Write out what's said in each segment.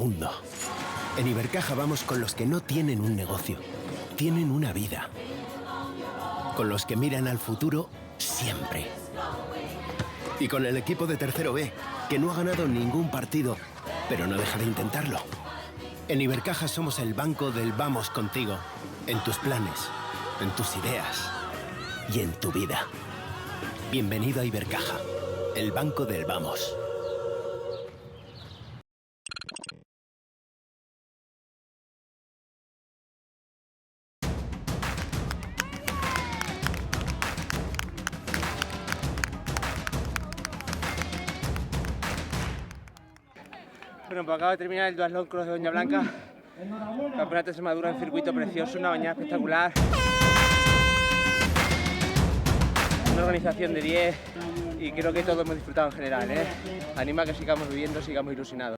mundo. En Ibercaja vamos con los que no tienen un negocio, tienen una vida. Con los que miran al futuro siempre. Y con el equipo de Tercero B, que no ha ganado ningún partido, pero no deja de intentarlo. En Ibercaja somos el banco del vamos contigo, en tus planes, en tus ideas y en tu vida. Bienvenido a Ibercaja, el banco del vamos. Bueno, pues acabo de terminar el Duatlón Cross de Doña Blanca. Campeonato de Extremadura en circuito precioso, una bañada espectacular. Una organización de 10 y creo que todos hemos disfrutado en general, ¿eh? Anima a que sigamos viviendo, sigamos ilusionados.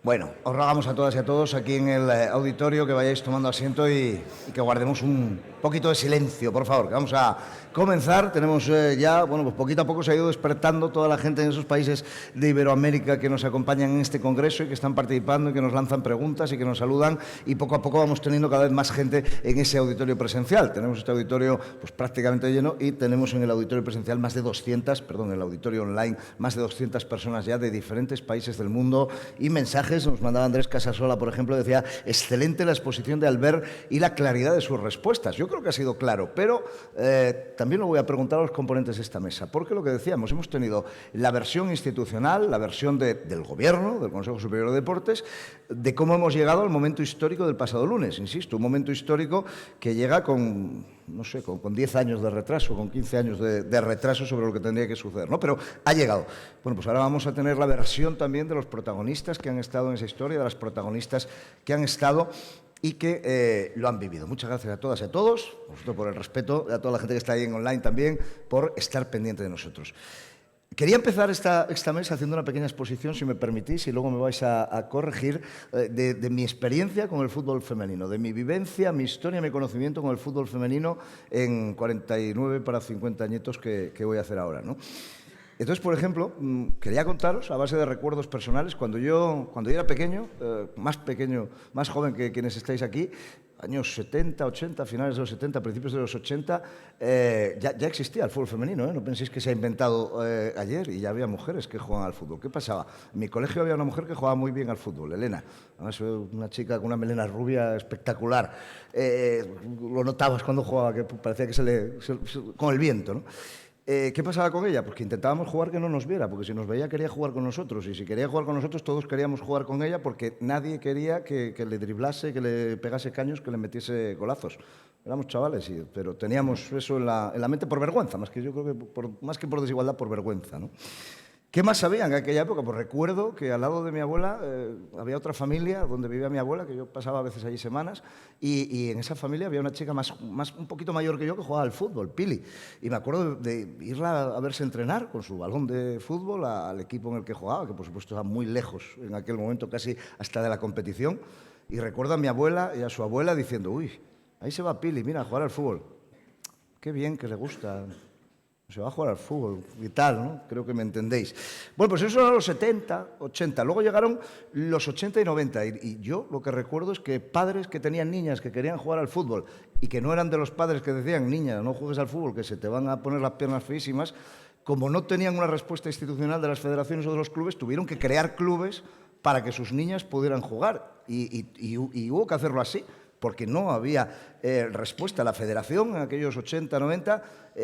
Bueno, os rogamos a todas y a todos aquí en el auditorio que vayáis tomando asiento y que guardemos un poquito de silencio, por favor, que vamos a comenzar. Tenemos ya, bueno, pues poquito a poco se ha ido despertando toda la gente en esos países de Iberoamérica que nos acompañan en este congreso y que están participando y que nos lanzan preguntas y que nos saludan, y poco a poco vamos teniendo cada vez más gente en ese auditorio presencial. Tenemos este auditorio pues prácticamente lleno y tenemos en el auditorio presencial más de 200, perdón, en el auditorio online más de 200 personas ya de diferentes países del mundo y mensajes mensajes, nos mandaba Andrés Casasola, por ejemplo, decía, excelente la exposición de Albert y la claridad de sus respuestas. Yo creo que ha sido claro, pero también lo voy a preguntar a los componentes de esta mesa, porque lo que decíamos, hemos tenido la versión institucional, la versión del Gobierno, del Consejo Superior de Deportes, de cómo hemos llegado al momento histórico del pasado lunes, insisto, un momento histórico que llega con, no sé, con 10 años de retraso, con 15 años de retraso sobre lo que tendría que suceder, ¿no? Pero ha llegado. Bueno, pues ahora vamos a tener la versión también de los protagonistas que han estado en esa historia, de las protagonistas que han estado y que lo han vivido. Muchas gracias a todas y a todos, por supuesto por el respeto, a toda la gente que está ahí en online también, por estar pendiente de nosotros. Quería empezar esta mesa haciendo una pequeña exposición, si me permitís, y luego me vais a corregir, de mi experiencia con el fútbol femenino, de mi vivencia, mi historia, mi conocimiento con el fútbol femenino en 49 para 50 añitos que voy a hacer ahora, ¿no? Entonces, por ejemplo, quería contaros, a base de recuerdos personales, cuando yo era pequeño, más joven que quienes estáis aquí, años 70, 80, finales de los 70, principios de los 80, ya existía el fútbol femenino, ¿eh? No penséis que se ha inventado ayer y ya había mujeres que jugaban al fútbol. ¿Qué pasaba? En mi colegio había una mujer que jugaba muy bien al fútbol, Elena. Además, una chica con una melena rubia espectacular. Lo notabas cuando jugaba, que parecía que con el viento, ¿no? ¿Qué pasaba con ella? Pues que intentábamos jugar que no nos viera, porque si nos veía quería jugar con nosotros, y si quería jugar con nosotros todos queríamos jugar con ella porque nadie quería que le driblase, que le pegase caños, que le metiese golazos. Éramos chavales, pero teníamos eso en la mente por vergüenza, más que yo creo que más que por desigualdad, por vergüenza, ¿no? ¿Qué más sabía en aquella época? Pues recuerdo que al lado de mi abuela había otra familia donde vivía mi abuela, que yo pasaba a veces allí semanas, y en esa familia había una chica un poquito mayor que yo que jugaba al fútbol, Pili. Y me acuerdo de irla a verse entrenar con su balón de fútbol al equipo en el que jugaba, que por supuesto estaba muy lejos en aquel momento, casi hasta de la competición. Y recuerdo a mi abuela y a su abuela diciendo, uy, ahí se va Pili, mira, a jugar al fútbol. Qué bien que le gusta. Se va a jugar al fútbol y tal, ¿no? Creo que me entendéis. Bueno, pues eso eran los 70, 80. Luego llegaron los 80 y 90. Y yo lo que recuerdo es que padres que tenían niñas que querían jugar al fútbol y que no eran de los padres que decían, niña, no juegues al fútbol, que se te van a poner las piernas feísimas, como no tenían una respuesta institucional de las federaciones o de los clubes, tuvieron que crear clubes para que sus niñas pudieran jugar. Y hubo que hacerlo así, porque no había respuesta. La federación en aquellos 80, 90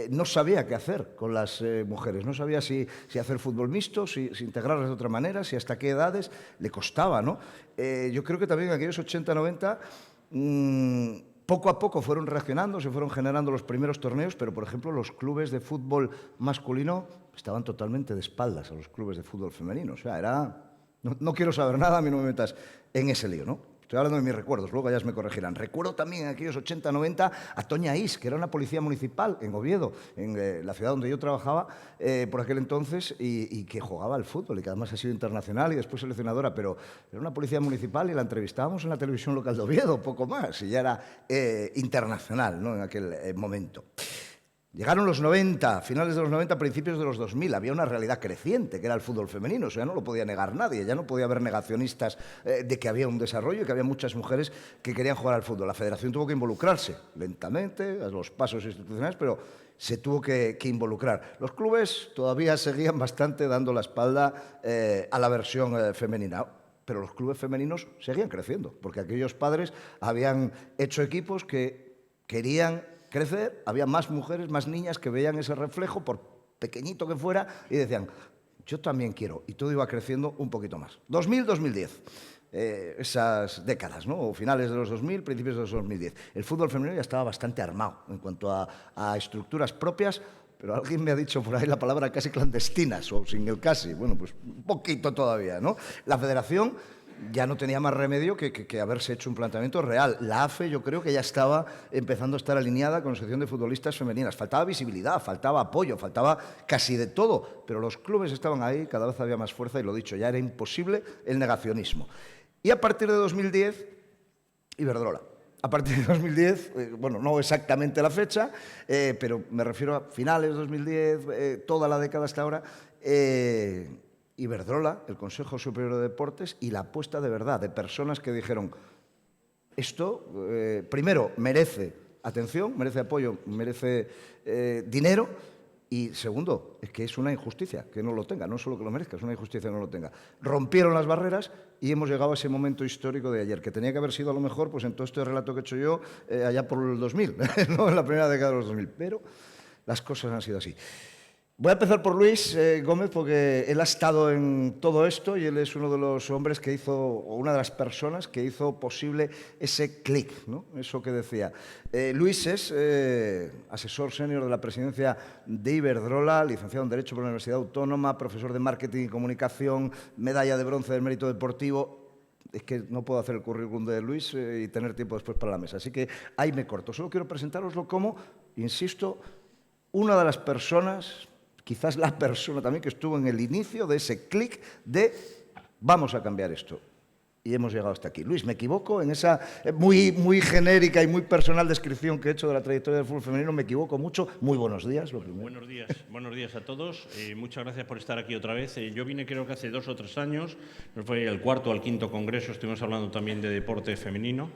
no sabía qué hacer con las mujeres, no sabía si hacer fútbol mixto, si integrarlas de otra manera, si hasta qué edades, le costaba, ¿no? Yo creo que también en aquellos 80, 90 poco a poco fueron reaccionando, se fueron generando los primeros torneos, pero por ejemplo los clubes de fútbol masculino estaban totalmente de espaldas a los clubes de fútbol femenino, o sea, no quiero saber nada, a mí no me metas en ese lío, ¿no? Estoy hablando de mis recuerdos, luego ellas me corregirán. Recuerdo también en aquellos 80-90 a Toña Is, que era una policía municipal en Oviedo, en la ciudad donde yo trabajaba por aquel entonces, y que jugaba al fútbol, y que además ha sido internacional y después seleccionadora, pero era una policía municipal y la entrevistábamos en la televisión local de Oviedo, poco más, y ya era internacional, ¿no? En aquel momento. Llegaron los 90, finales de los 90, principios de los 2000. Había una realidad creciente, que era el fútbol femenino. O sea, no lo podía negar nadie. Ya no podía haber negacionistas de que había un desarrollo y que había muchas mujeres que querían jugar al fútbol. La federación tuvo que involucrarse, lentamente, a los pasos institucionales, pero se tuvo que involucrar. Los clubes todavía seguían bastante dando la espalda a la versión femenina. Pero los clubes femeninos seguían creciendo, porque aquellos padres habían hecho equipos que querían crecer, había más mujeres, más niñas que veían ese reflejo, por pequeñito que fuera, y decían, yo también quiero, y todo iba creciendo un poquito más. 2000-2010, esas décadas, ¿no? O finales de los 2000, principios de los 2010. El fútbol femenino ya estaba bastante armado en cuanto a estructuras propias, pero alguien me ha dicho por ahí la palabra casi clandestinas, o sin el casi, bueno, pues un poquito todavía, ¿no? La federación ya no tenía más remedio que haberse hecho un planteamiento real. La AFE yo creo que ya estaba empezando a estar alineada con la Asociación de Futbolistas Femeninas. Faltaba visibilidad, faltaba apoyo, faltaba casi de todo, pero los clubes estaban ahí, cada vez había más fuerza y lo dicho, ya era imposible el negacionismo. Y a partir de 2010, Iberdrola. A partir de 2010, bueno, no exactamente la fecha, pero me refiero a finales de 2010, toda la década hasta ahora, Iberdrola, el Consejo Superior de Deportes, y la apuesta de verdad de personas que dijeron, esto, primero, merece atención, merece apoyo, merece dinero, Y segundo, es que es una injusticia que no lo tenga, no solo que lo merezca, es una injusticia que no lo tenga. Rompieron las barreras y hemos llegado a ese momento histórico de ayer, que tenía que haber sido a lo mejor, pues en todo este relato que he hecho yo, allá por el 2000, ¿no? En la primera década de los 2000, pero las cosas han sido así. Voy a empezar por Luis Gómez, porque él ha estado en todo esto y él es uno de los hombres que hizo, o una de las personas que hizo posible ese clic, ¿no? Eso que decía. Luis es asesor senior de la presidencia de Iberdrola, licenciado en Derecho por la Universidad Autónoma, profesor de Marketing y Comunicación, medalla de bronce del Mérito Deportivo. Es que no puedo hacer el currículum de Luis y tener tiempo después para la mesa, así que ahí me corto. Solo quiero presentároslo como, insisto, una de las personas, quizás la persona también que estuvo en el inicio de ese clic de vamos a cambiar esto. Y hemos llegado hasta aquí. Luis, ¿me equivoco en esa muy genérica y muy personal descripción que he hecho de la trayectoria del fútbol femenino? ¿Me equivoco mucho? Muy buenos días. Buenos días a todos. Muchas gracias por estar aquí otra vez. Yo vine creo que hace 2 o 3 años, fue el 4º o el 5º congreso, estuvimos hablando también de deporte femenino.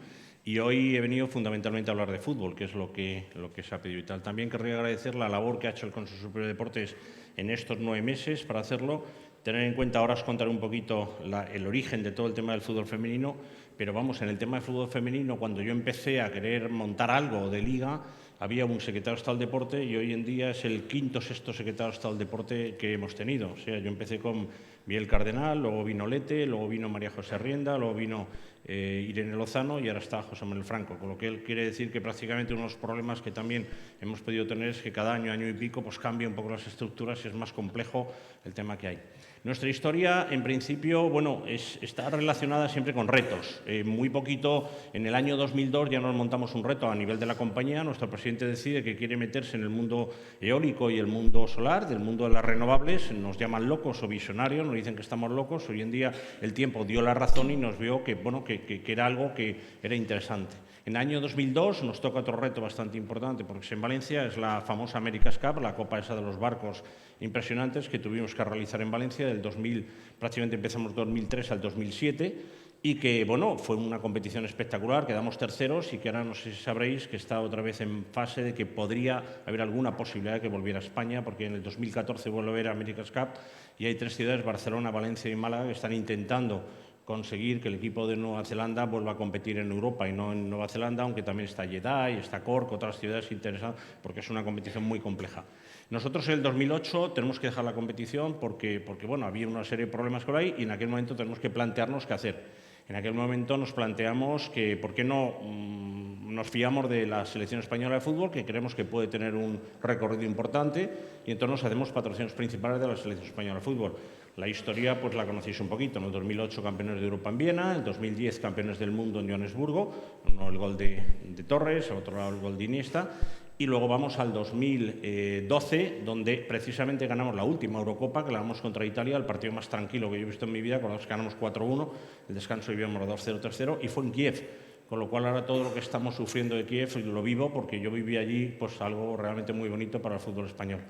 Y hoy he venido fundamentalmente a hablar de fútbol, que es lo que se ha pedido y tal. También querría agradecer la labor que ha hecho el Consejo Superior de Deportes en estos 9 meses para hacerlo. Tener en cuenta, ahora os contaré un poquito el origen de todo el tema del fútbol femenino, pero vamos, en el tema del fútbol femenino, cuando yo empecé a querer montar algo de liga, había un secretario de Estado del Deporte y hoy en día es el 5º o 6º secretario de Estado del Deporte que hemos tenido. O sea, yo empecé con Miguel Cardenal, luego vino Lete, luego vino María José Rienda, luego vino Irene Lozano y ahora está José Manuel Franco, con lo que él quiere decir que prácticamente uno de los problemas que también hemos podido tener es que cada año y pico, pues cambia un poco las estructuras y es más complejo el tema que hay. Nuestra historia, en principio, bueno, está relacionada siempre con retos. Muy poquito, en el año 2002 ya nos montamos un reto a nivel de la compañía. Nuestro presidente decide que quiere meterse en el mundo eólico y el mundo solar, del mundo de las renovables. Nos llaman locos o visionarios, nos dicen que estamos locos. Hoy en día el tiempo dio la razón y nos vio que, bueno, que era algo que era interesante. En el año 2002 nos toca otro reto bastante importante, porque es en Valencia, es la famosa America's Cup, la copa esa de los barcos impresionantes que tuvimos que realizar en Valencia del 2000, prácticamente empezamos 2003 al 2007, y que, bueno, fue una competición espectacular, quedamos terceros y que ahora no sé si sabréis que está otra vez en fase de que podría haber alguna posibilidad de que volviera a España, porque en el 2014 vuelve a haber America's Cup y hay 3 ciudades, Barcelona, Valencia y Málaga, que están intentando conseguir que el equipo de Nueva Zelanda vuelva a competir en Europa y no en Nueva Zelanda, aunque también está Jeddah y está Cork, otras ciudades interesadas, porque es una competición muy compleja. Nosotros en el 2008 tenemos que dejar la competición porque bueno, había una serie de problemas por ahí y en aquel momento tenemos que plantearnos qué hacer. En aquel momento nos planteamos que por qué no nos fiamos de la selección española de fútbol, que creemos que puede tener un recorrido importante, y entonces nos hacemos patrocinios principales de la selección española de fútbol. La historia pues la conocéis un poquito. En el 2008 campeones de Europa en Viena, en el 2010 campeones del mundo en Johannesburgo, uno el gol de Torres, otro lado el gol de Iniesta. Y luego vamos al 2012, donde precisamente ganamos la última Eurocopa, que la ganamos contra Italia, el partido más tranquilo que yo he visto en mi vida, cuando ganamos 4-1, el descanso vivíamos 2-0, 3-0, y fue en Kiev. Con lo cual ahora todo lo que estamos sufriendo de Kiev lo vivo, porque yo viví allí pues algo realmente muy bonito para el fútbol español.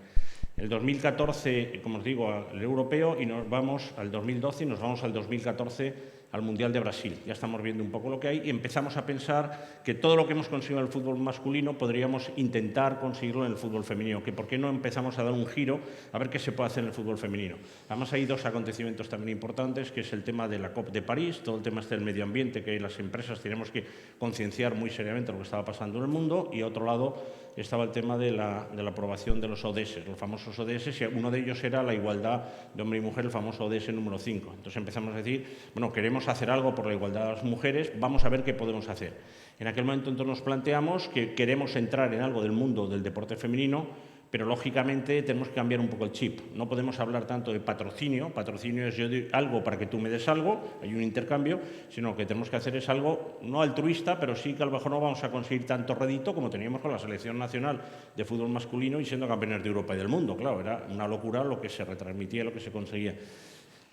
El 2014, como os digo, al europeo, y nos vamos al 2012 y nos vamos al 2014 al Mundial de Brasil. Ya estamos viendo un poco lo que hay y empezamos a pensar que todo lo que hemos conseguido en el fútbol masculino podríamos intentar conseguirlo en el fútbol femenino, que por qué no empezamos a dar un giro a ver qué se puede hacer en el fútbol femenino. Además hay 2 acontecimientos también importantes, que es el tema de la COP de París, todo el tema del medio ambiente, que las empresas tenemos que concienciar muy seriamente lo que estaba pasando en el mundo, y otro lado estaba el tema de la aprobación de los ODS, los famosos ODS, y uno de ellos era la igualdad de hombre y mujer, el famoso ODS número 5. Entonces empezamos a decir, bueno, queremos hacer algo por la igualdad de las mujeres, vamos a ver qué podemos hacer. En aquel momento entonces nos planteamos que queremos entrar en algo del mundo del deporte femenino, pero lógicamente tenemos que cambiar un poco el chip. No podemos hablar tanto de patrocinio. Patrocinio es yo doy algo para que tú me des algo, hay un intercambio, sino que tenemos que hacer es algo no altruista, pero sí que a lo mejor no vamos a conseguir tanto rédito como teníamos con la selección nacional de fútbol masculino y siendo campeones de Europa y del mundo. Claro, era una locura lo que se retransmitía, lo que se conseguía.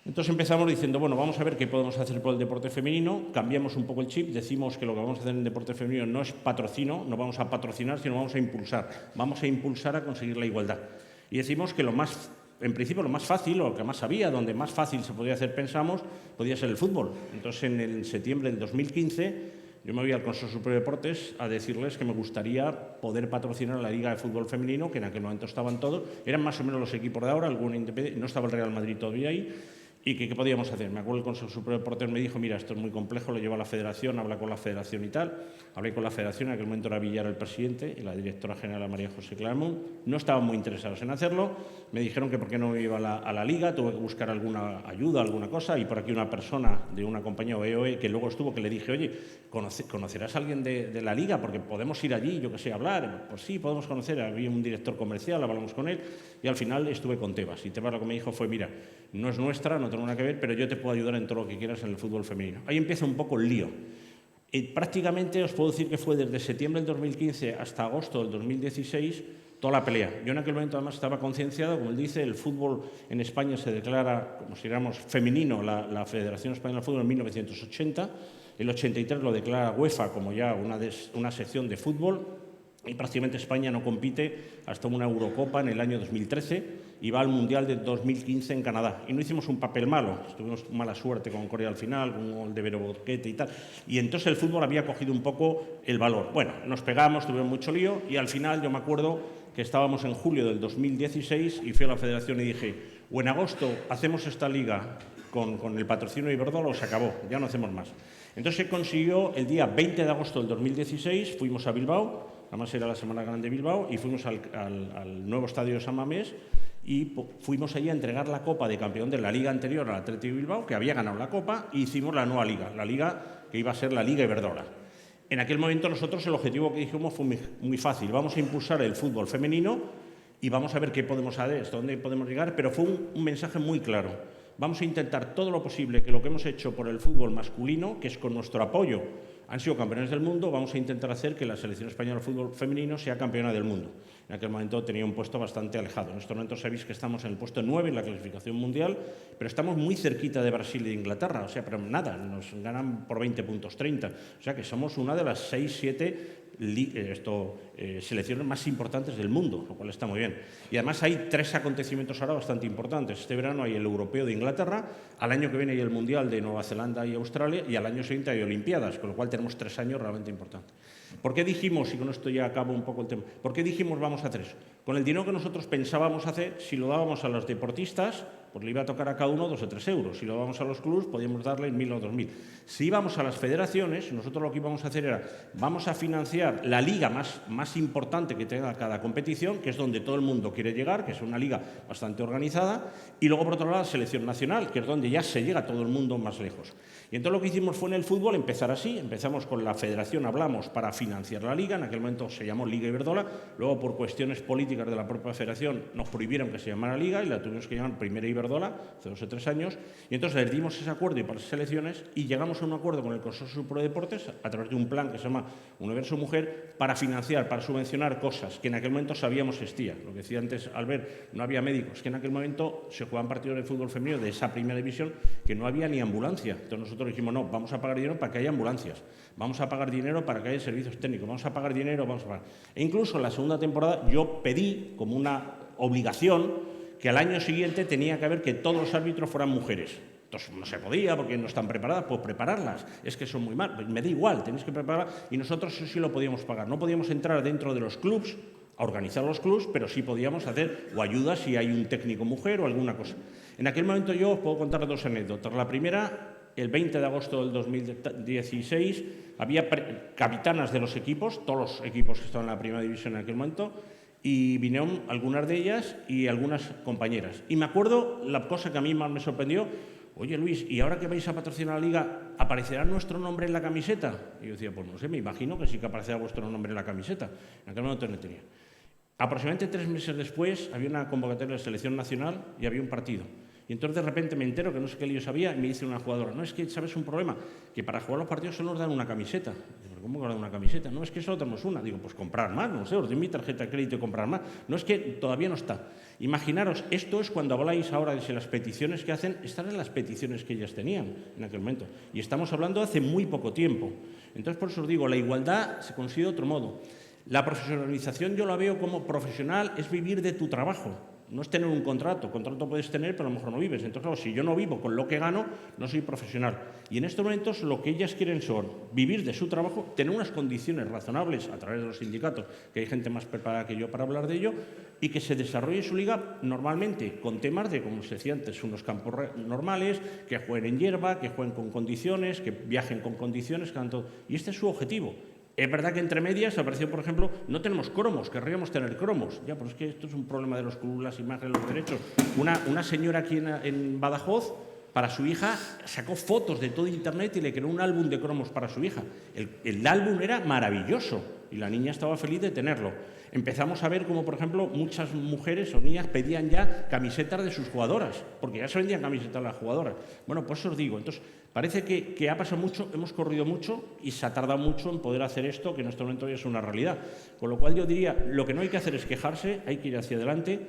Entonces empezamos diciendo, bueno, vamos a ver qué podemos hacer por el deporte femenino, cambiamos un poco el chip, decimos que lo que vamos a hacer en el deporte femenino no es patrocino, no vamos a patrocinar, sino vamos a impulsar a conseguir la igualdad. Y decimos que en principio lo más fácil, o lo que más había, donde más fácil se podía hacer, pensamos, podía ser el fútbol. Entonces en septiembre del 2015 yo me voy al Consejo Superior de Deportes a decirles que me gustaría poder patrocinar la Liga de Fútbol Femenino, que en aquel momento estaban todos, eran más o menos los equipos de ahora, algún independiente, no estaba el Real Madrid todavía ahí, y que qué podíamos hacer. Me acuerdo el Consejo Superior de Deportes me dijo, mira, esto es muy complejo, lo lleva a la federación, habla con la federación y tal. Hablé con la federación, en aquel momento era Villar el presidente y la directora general María José Clarmont. No estaban muy interesados en hacerlo. Me dijeron que por qué no me iba a la liga, tuve que buscar alguna ayuda, alguna cosa, y por aquí una persona de una compañía OEOE que luego estuvo, que le dije, oye, ¿conocerás a alguien de la liga? Porque podemos ir allí, yo que sé, a hablar. Pues sí, podemos conocer. Había un director comercial, hablamos con él, y al final estuve con Tebas. Y Tebas lo que me dijo fue, mira, no es nuestra, no tengo nada que ver, pero yo te puedo ayudar en todo lo que quieras en el fútbol femenino. Ahí empieza un poco el lío. Prácticamente os puedo decir que fue desde septiembre del 2015 hasta agosto del 2016 toda la pelea. Yo en aquel momento además estaba concienciado, como él dice, el fútbol en España se declara, como si diéramos, femenino, la Federación Española de Fútbol en 1980, el 83 lo declara UEFA como ya una sección de fútbol, y prácticamente España no compite hasta una Eurocopa en el año 2013 y va al Mundial de 2015 en Canadá. Y no hicimos un papel malo, tuvimos mala suerte con Corea al final, con un gol de Vero Boquete y tal. Y entonces el fútbol había cogido un poco el valor. Bueno, nos pegamos, tuvimos mucho lío y al final yo me acuerdo que estábamos en julio del 2016 y fui a la federación y dije, o en agosto hacemos esta liga con el patrocinio de Iberdrola o se acabó, ya no hacemos más. Entonces se consiguió el día 20 de agosto del 2016, fuimos a Bilbao, además era la Semana Grande de Bilbao, y fuimos al nuevo estadio de San Mamés y fuimos allí a entregar la Copa de Campeón de la Liga anterior al Atlético de Bilbao, que había ganado la Copa, y hicimos la nueva Liga, la Liga que iba a ser la Liga Iberdrola. En aquel momento nosotros el objetivo que dijimos fue muy fácil, vamos a impulsar el fútbol femenino y vamos a ver qué podemos hacer, hasta dónde podemos llegar, pero fue un mensaje muy claro. Vamos a intentar todo lo posible que lo que hemos hecho por el fútbol masculino, que es con nuestro apoyo, han sido campeones del mundo, vamos a intentar hacer que la selección española de fútbol femenino sea campeona del mundo. En aquel momento tenía un puesto bastante alejado. En estos momentos sabéis que estamos en el puesto 9 en la clasificación mundial, pero estamos muy cerquita de Brasil y de Inglaterra, o sea, pero nada, nos ganan por 20 puntos 30. O sea, que somos una de las 6, 7 selecciones más importantes del mundo, lo cual está muy bien. Y además hay 3 acontecimientos ahora bastante importantes. Este verano hay el Europeo de Inglaterra, al año que viene hay el Mundial de Nueva Zelanda y Australia, y al año siguiente hay Olimpiadas, con lo cual tenemos 3 años realmente importantes. ¿Por qué dijimos, y con esto ya acabo un poco el tema, por qué dijimos vamos a hacer eso? Con el dinero que nosotros pensábamos hacer, si lo dábamos a los deportistas, pues le iba a tocar a cada uno 2 o 3 euros. Si lo dábamos a los clubes, podíamos darle 1.000 o 2.000. Si íbamos a las federaciones, nosotros lo que íbamos a hacer era, vamos a financiar la liga más importante que tenga cada competición, que es donde todo el mundo quiere llegar, que es una liga bastante organizada, y luego, por otro lado, la selección nacional, que es donde ya se llega todo el mundo más lejos. Y entonces lo que hicimos fue en el fútbol empezar así, empezamos con la federación, hablamos para financiar la liga, en aquel momento se llamó Liga Iberdrola, luego por cuestiones políticas de la propia federación nos prohibieron que se llamara Liga y la tuvimos que llamar Primera Iberdrola, hace 2 o 3 años, y entonces les dimos ese acuerdo y para las selecciones y llegamos a un acuerdo con el Consejo Superior de Deportes a través de un plan que se llama Universo Mujer para financiar, para subvencionar cosas que en aquel momento sabíamos existían. Lo que decía antes Albert, no había médicos, que en aquel momento se jugaban partidos de fútbol femenino de esa primera división que no había ni ambulancia. Entonces nosotros dijimos, no, vamos a pagar dinero para que haya ambulancias, vamos a pagar dinero para que haya servicios técnicos, vamos a pagar dinero, vamos a pagar. E incluso en la segunda temporada yo pedí como una obligación que al año siguiente tenía que haber que todos los árbitros fueran mujeres. Entonces no se podía porque no están preparadas, pues prepararlas, es que son muy mal, pues me da igual, tenéis que prepararlas y nosotros eso sí lo podíamos pagar. No podíamos entrar dentro de los clubs a organizar los clubs, pero sí podíamos hacer o ayudas si hay un técnico mujer o alguna cosa. En aquel momento yo os puedo contar 2 anécdotas. La primera, el 20 de agosto del 2016, había capitanas de los equipos, todos los equipos que estaban en la primera división en aquel momento, y vinieron algunas de ellas y algunas compañeras. Y me acuerdo la cosa que a mí más me sorprendió, oye Luis, ¿y ahora que vais a patrocinar la liga, aparecerá nuestro nombre en la camiseta? Y yo decía, pues no sé, me imagino que sí que aparecerá vuestro nombre en la camiseta. En aquel momento no tenía. Aproximadamente 3 meses después había una convocatoria de selección nacional y había un partido. Y entonces de repente me entero que no sé qué líos había y me dice una jugadora, no, es que, ¿sabes un problema? Que para jugar los partidos solo nos dan una camiseta. Digo, ¿cómo que nos dan una camiseta? No, es que solo tenemos una. Digo, pues comprar más, no sé, os doy mi tarjeta de crédito y comprar más. No, es que todavía no está. Imaginaros, esto es cuando habláis ahora de si las peticiones que hacen, están en las peticiones que ellas tenían en aquel momento. Y estamos hablando de hace muy poco tiempo. Entonces, por eso os digo, la igualdad se consigue de otro modo. La profesionalización yo la veo como profesional, es vivir de tu trabajo. No es tener un contrato puedes tener, pero a lo mejor no vives. Entonces, claro, si yo no vivo con lo que gano, no soy profesional. Y en estos momentos lo que ellas quieren son vivir de su trabajo, tener unas condiciones razonables a través de los sindicatos, que hay gente más preparada que yo para hablar de ello, y que se desarrolle su liga normalmente con temas de, como se decía antes, unos campos normales, que jueguen en hierba, que jueguen con condiciones, que viajen con condiciones, que hagan todo. Y este es su objetivo. Es verdad que entre medias apareció, por ejemplo, no tenemos cromos, querríamos tener cromos. Ya, pero es que esto es un problema de los clubes, las imágenes, los derechos. Una señora aquí en Badajoz, para su hija, sacó fotos de todo Internet y le creó un álbum de cromos para su hija. El álbum era maravilloso y la niña estaba feliz de tenerlo. Empezamos a ver como, por ejemplo, muchas mujeres o niñas pedían ya camisetas de sus jugadoras, porque ya se vendían camisetas las jugadoras. Bueno, pues os digo, entonces, parece que ha pasado mucho, hemos corrido mucho y se ha tardado mucho en poder hacer esto, que en este momento ya es una realidad. Con lo cual yo diría, lo que no hay que hacer es quejarse, hay que ir hacia adelante.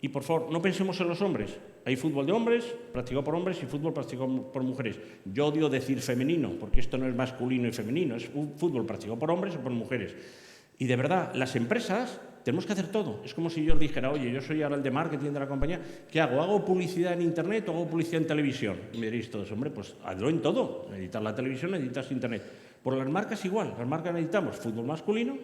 Y, por favor, no pensemos en los hombres. Hay fútbol de hombres, practicado por hombres, y fútbol practicado por mujeres. Yo odio decir femenino, porque esto no es masculino y femenino, es un fútbol practicado por hombres o por mujeres. Y, de verdad, las empresas tenemos que hacer todo. Es como si yo os dijera, oye, yo soy ahora el de marketing de la compañía, ¿qué hago? ¿Hago publicidad en Internet o hago publicidad en televisión? Y me diréis todos, hombre, pues hazlo en todo. Editar la televisión, editas Internet. Por las marcas igual. Las marcas necesitamos fútbol masculino,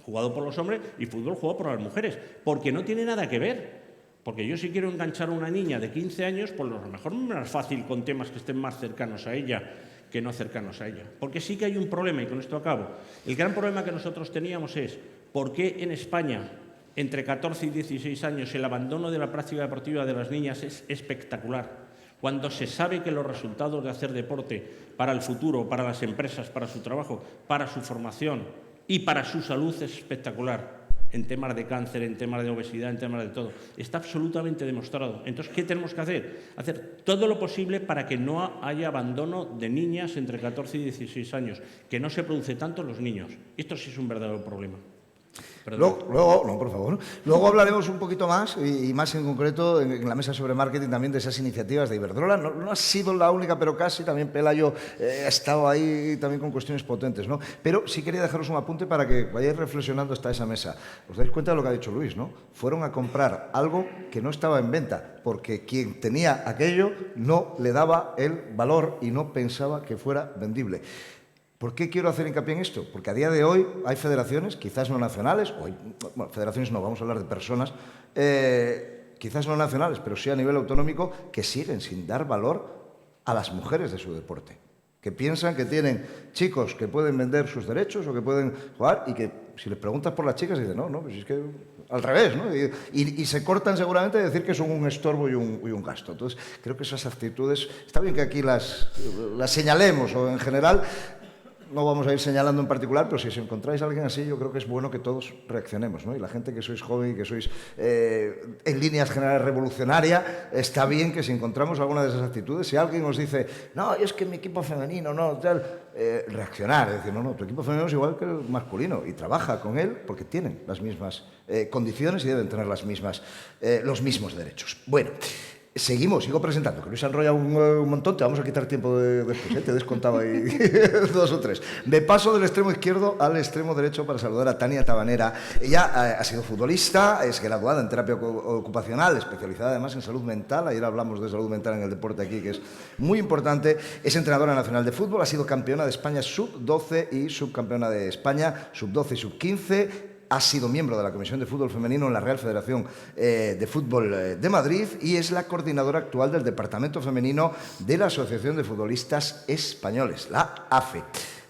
jugado por los hombres, y fútbol jugado por las mujeres, porque no tiene nada que ver. Porque yo si quiero enganchar a una niña de 15 años, pues a lo mejor no es fácil con temas que estén más cercanos a ella que no cercanos a ella. Porque sí que hay un problema, y con esto acabo. El gran problema que nosotros teníamos es por qué en España, entre 14 y 16 años, el abandono de la práctica deportiva de las niñas es espectacular. Cuando se sabe que los resultados de hacer deporte para el futuro, para las empresas, para su trabajo, para su formación y para su salud es espectacular, en temas de cáncer, en temas de obesidad, en temas de todo. Está absolutamente demostrado. Entonces, ¿qué tenemos que hacer? Hacer todo lo posible para que no haya abandono de niñas entre 14 y 16 años, que no se produce tanto en los niños. Esto sí es un verdadero problema. Luego, no, por favor. Luego hablaremos un poquito más, y más en concreto en la mesa sobre marketing también, de esas iniciativas de Iberdrola. No ha sido la única, pero casi. También Pelayo ha estado ahí también con cuestiones potentes, ¿no? Pero sí quería dejaros un apunte para que vayáis reflexionando hasta esa mesa. Os dais cuenta de lo que ha dicho Luis, ¿no? Fueron a comprar algo que no estaba en venta, porque quien tenía aquello no le daba el valor y no pensaba que fuera vendible. ¿Por qué quiero hacer hincapié en esto? Porque a día de hoy hay federaciones, quizás no nacionales, bueno, federaciones no, vamos a hablar de personas, quizás no nacionales, pero sí a nivel autonómico, que siguen sin dar valor a las mujeres de su deporte. Que piensan que tienen chicos que pueden vender sus derechos o que pueden jugar, y que si les preguntas por las chicas dicen, no, pues es que al revés, ¿no? Y se cortan seguramente de decir que son un estorbo y un gasto. Entonces, creo que esas actitudes, está bien que aquí las señalemos, o en general. No vamos a ir señalando en particular, pero si os encontráis a alguien así, yo creo que es bueno que todos reaccionemos, ¿no? Y la gente que sois joven y que sois en líneas generales revolucionaria, está bien que si encontramos alguna de esas actitudes, si alguien os dice, no, es que mi equipo femenino, no, tal, reaccionar, es decir, no, tu equipo femenino es igual que el masculino, y trabaja con él porque tienen las mismas condiciones y deben tener los mismos derechos. Bueno. Sigo presentando, que Luis ha enrollado un montón, te vamos a quitar tiempo después, te descontaba ahí 2 o 3. Me paso del extremo izquierdo al extremo derecho para saludar a Tania Tabanera. Ella ha sido futbolista, es graduada en terapia ocupacional, especializada además en salud mental. Ayer hablamos de salud mental en el deporte aquí, que es muy importante. Es entrenadora nacional de fútbol, ha sido campeona de España sub-12 y subcampeona de España sub-12 y sub-15. Ha sido miembro de la Comisión de Fútbol Femenino en la Real Federación de Fútbol de Madrid, y es la coordinadora actual del Departamento Femenino de la Asociación de Futbolistas Españoles, la AFE.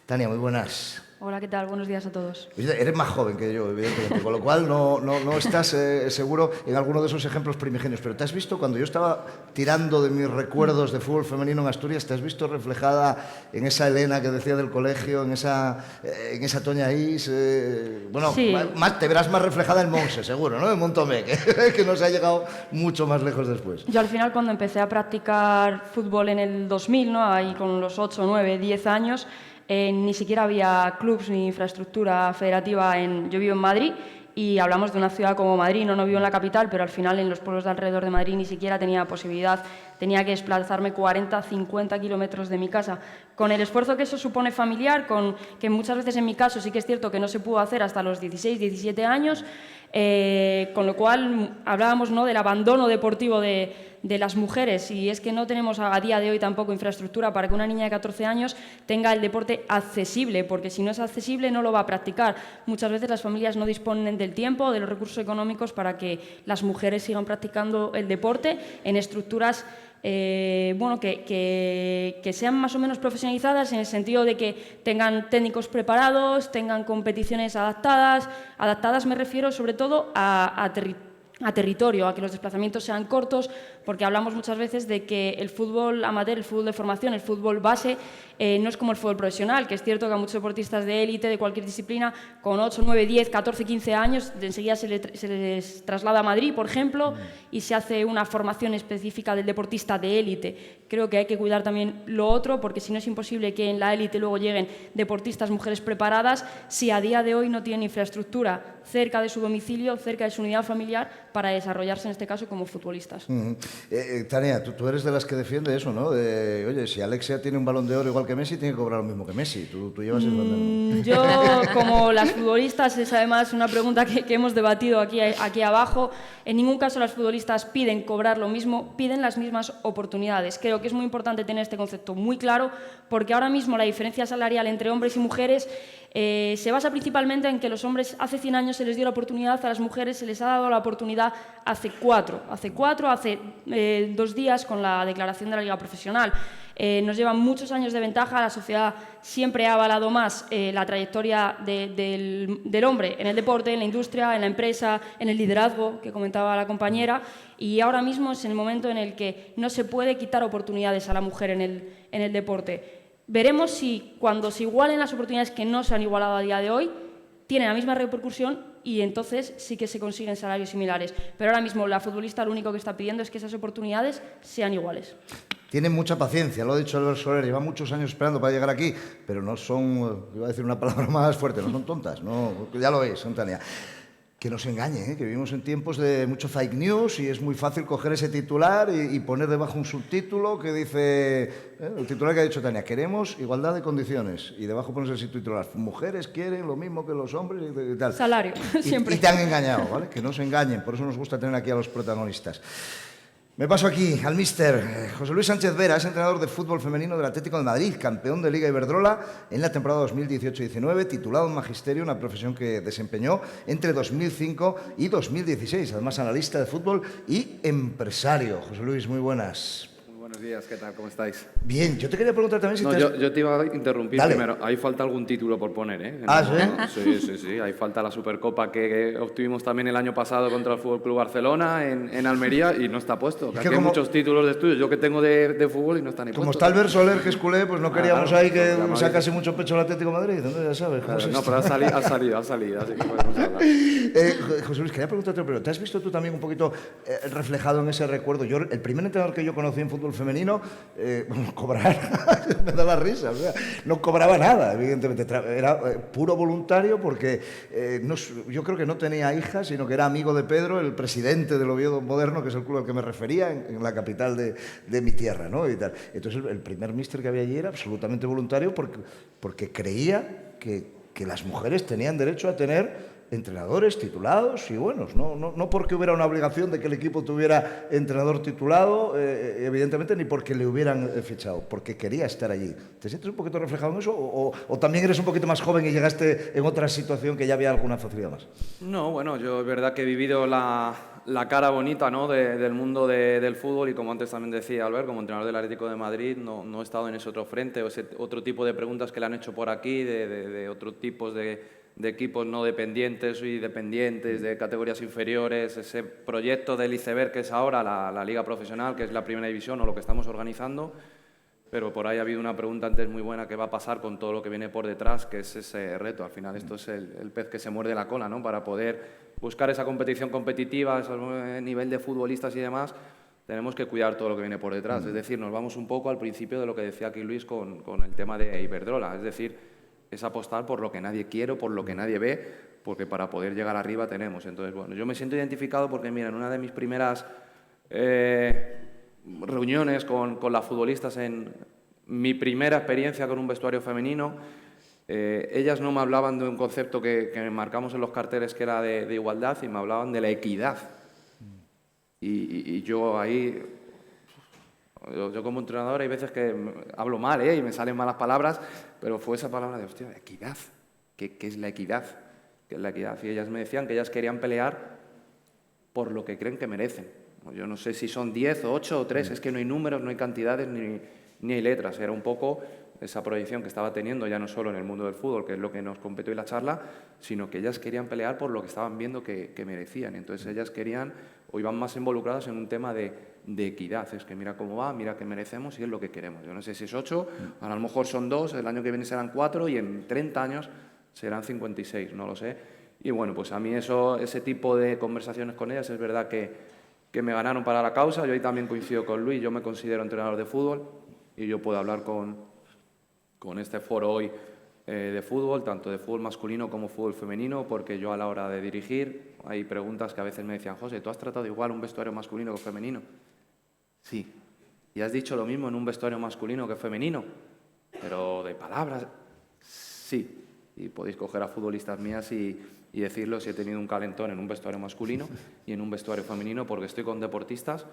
Tania, muy buenas. Hola, ¿qué tal? Buenos días a todos. Eres más joven que yo, evidentemente, con lo cual no estás seguro en alguno de esos ejemplos primigenios, pero ¿te has visto, cuando yo estaba tirando de mis recuerdos de fútbol femenino en Asturias, te has visto reflejada en esa Elena que decía del colegio, en esa Toña Is? Bueno, sí. Te verás más reflejada en Monse, seguro, ¿no? En Montomé, que nos ha llegado mucho más lejos después. Yo al final, cuando empecé a practicar fútbol en el 2000, ¿no? Ahí con los 8, 9, 10 años, ni siquiera había clubs ni infraestructura federativa. Yo vivo en Madrid y hablamos de una ciudad como Madrid, no vivo en la capital, pero al final en los pueblos de alrededor de Madrid ni siquiera tenía posibilidad, tenía que desplazarme 40, 50 kilómetros de mi casa, con el esfuerzo que eso supone familiar, con que muchas veces en mi caso sí que es cierto que no se pudo hacer hasta los 16, 17 años, con lo cual hablábamos, ¿no?, del abandono deportivo de las mujeres, y es que no tenemos a día de hoy tampoco infraestructura para que una niña de 14 años tenga el deporte accesible, porque si no es accesible no lo va a practicar. Muchas veces las familias no disponen del tiempo, de los recursos económicos para que las mujeres sigan practicando el deporte en estructuras que sean más o menos profesionalizadas, en el sentido de que tengan técnicos preparados, tengan competiciones adaptadas me refiero sobre todo a territorio, a que los desplazamientos sean cortos, porque hablamos muchas veces de que el fútbol amateur, el fútbol de formación, el fútbol base, no es como el fútbol profesional, que es cierto que a muchos deportistas de élite, de cualquier disciplina, con 8, 9, 10, 14, 15 años, enseguida se les traslada a Madrid, por ejemplo, y se hace una formación específica del deportista de élite. Creo que hay que cuidar también lo otro, porque si no es imposible que en la élite luego lleguen deportistas, mujeres preparadas, si a día de hoy no tienen infraestructura cerca de su domicilio, cerca de su unidad familiar, para desarrollarse en este caso como futbolistas. Tania, tú eres de las que defiende eso, ¿no? Oye, si Alexia tiene un Balón de Oro igual que Messi, tiene que cobrar lo mismo que Messi. Tú llevas el Balón. Yo, como las futbolistas, es además una pregunta que hemos debatido aquí abajo. En ningún caso las futbolistas piden cobrar lo mismo, piden las mismas oportunidades. Creo que es muy importante tener este concepto muy claro, porque ahora mismo la diferencia salarial entre hombres y mujeres se basa principalmente en que los hombres hace 100 años se les dio la oportunidad, a las mujeres se les ha dado la oportunidad hace 2 días con la declaración de la Liga Profesional. Nos llevan muchos años de ventaja, la sociedad siempre ha avalado más la trayectoria del hombre en el deporte, en la industria, en la empresa, en el liderazgo, que comentaba la compañera, y ahora mismo es el momento en el que no se puede quitar oportunidades a la mujer en el deporte. Veremos si cuando se igualen las oportunidades que no se han igualado a día de hoy, tienen la misma repercusión y entonces sí que se consiguen salarios similares. Pero ahora mismo la futbolista lo único que está pidiendo es que esas oportunidades sean iguales. Tienen mucha paciencia, lo ha dicho Albert Soler, lleva muchos años esperando para llegar aquí, pero no son, iba a decir una palabra más fuerte, no son tontas, no, ya lo veis, Tania. Que no se engañe, que vivimos en tiempos de mucho fake news y es muy fácil coger ese titular y poner debajo un subtítulo que dice, el titular que ha dicho Tania, queremos igualdad de condiciones, y debajo pones el subtitular, mujeres quieren lo mismo que los hombres y tal. Salario, siempre. Y te han engañado, ¿vale? Que no se engañen, por eso nos gusta tener aquí a los protagonistas. Me paso aquí al míster José Luis Sánchez Vera, es entrenador de fútbol femenino del Atlético de Madrid, campeón de Liga Iberdrola en la temporada 2018-19, titulado en Magisterio, una profesión que desempeñó entre 2005 y 2016, además analista de fútbol y empresario. José Luis, muy buenas. Buenos días, ¿qué tal? ¿Cómo estáis? Bien, yo te quería preguntar también si yo te iba a interrumpir. Dale. Primero. Ahí falta algún título por poner, ¿eh? Sí. Ahí falta la Supercopa que obtuvimos también el año pasado contra el Fútbol Club Barcelona en Almería y no está puesto. Aquí hay muchos títulos de estudios. Yo que tengo de fútbol y no están ni puestos. Como está Albert Soler, que es culé, pues no queríamos ahí que sacase mucho pecho el Atlético de Madrid. ¿Dónde ya sabes? Claro, no, pero ha salido, así que podemos hablar. José Luis, quería preguntarte, pero ¿te has visto tú también un poquito reflejado en ese recuerdo? Yo, el primer entrenador que yo conocí en fútbol femenino, cobrar, me da la risa, o sea, no cobraba nada, evidentemente, era puro voluntario porque yo creo que no tenía hijas, sino que era amigo de Pedro, el presidente del Oviedo Moderno, que es el club al que me refería, en la capital de mi tierra, ¿no? Y tal. Entonces el primer míster que había allí era absolutamente voluntario porque creía que las mujeres tenían derecho a tener entrenadores titulados y buenos, no porque hubiera una obligación de que el equipo tuviera entrenador titulado, evidentemente, ni porque le hubieran fichado, porque quería estar allí. ¿Te sientes un poquito reflejado en eso o también eres un poquito más joven y llegaste en otra situación que ya había alguna facilidad más? No, bueno, yo es verdad que he vivido la cara bonita, ¿no?, del mundo del fútbol y, como antes también decía Albert, como entrenador del Atlético de Madrid no he estado en ese otro frente o ese otro tipo de preguntas que le han hecho por aquí, de otros tipos de equipos no dependientes y dependientes, de categorías inferiores, ese proyecto del iceberg que es ahora la Liga Profesional, que es la primera división o lo que estamos organizando, pero por ahí ha habido una pregunta antes muy buena, ¿qué va a pasar con todo lo que viene por detrás? Que es ese reto, al final esto es el pez que se muerde la cola, ¿no? Para poder buscar esa competición competitiva, ese nivel de futbolistas y demás, tenemos que cuidar todo lo que viene por detrás, es decir, nos vamos un poco al principio de lo que decía aquí Luis con el tema de Iberdrola, es decir, es apostar por lo que nadie quiere, por lo que nadie ve, porque para poder llegar arriba tenemos. Entonces, bueno, yo me siento identificado porque, mira, en una de mis primeras reuniones con las futbolistas, en mi primera experiencia con un vestuario femenino, ellas no me hablaban de un concepto que marcamos en los carteles, que era de igualdad, y me hablaban de la equidad. Y yo ahí, yo como entrenador hay veces que hablo mal, y me salen malas palabras, pero fue esa palabra de, hostia, equidad. ¿Qué es la equidad? ¿Qué es la equidad? Y ellas me decían que ellas querían pelear por lo que creen que merecen. Yo no sé si son 10 o 8 o 3, es que no hay números, no hay cantidades ni hay letras. Era un poco esa proyección que estaba teniendo, ya no solo en el mundo del fútbol, que es lo que nos compete hoy la charla, sino que ellas querían pelear por lo que estaban viendo que merecían. Entonces ellas querían, o iban más involucradas en un tema de equidad. Es que mira cómo va, mira qué merecemos y es lo que queremos. Yo no sé si es 8, ahora a lo mejor son 2, el año que viene serán 4 y en 30 años serán 56, no lo sé. Y bueno, pues a mí ese tipo de conversaciones con ellas es verdad que me ganaron para la causa. Yo ahí también coincido con Luis, yo me considero entrenador de fútbol y yo puedo hablar con este foro hoy de fútbol, tanto de fútbol masculino como fútbol femenino, porque yo a la hora de dirigir hay preguntas que a veces me decían, José, ¿tú has tratado igual un vestuario masculino que femenino? Sí. ¿Y has dicho lo mismo en un vestuario masculino que femenino? Pero de palabras, sí. Y podéis coger a futbolistas mías y decirlo si he tenido un calentón en un vestuario masculino y en un vestuario femenino, porque estoy con deportistas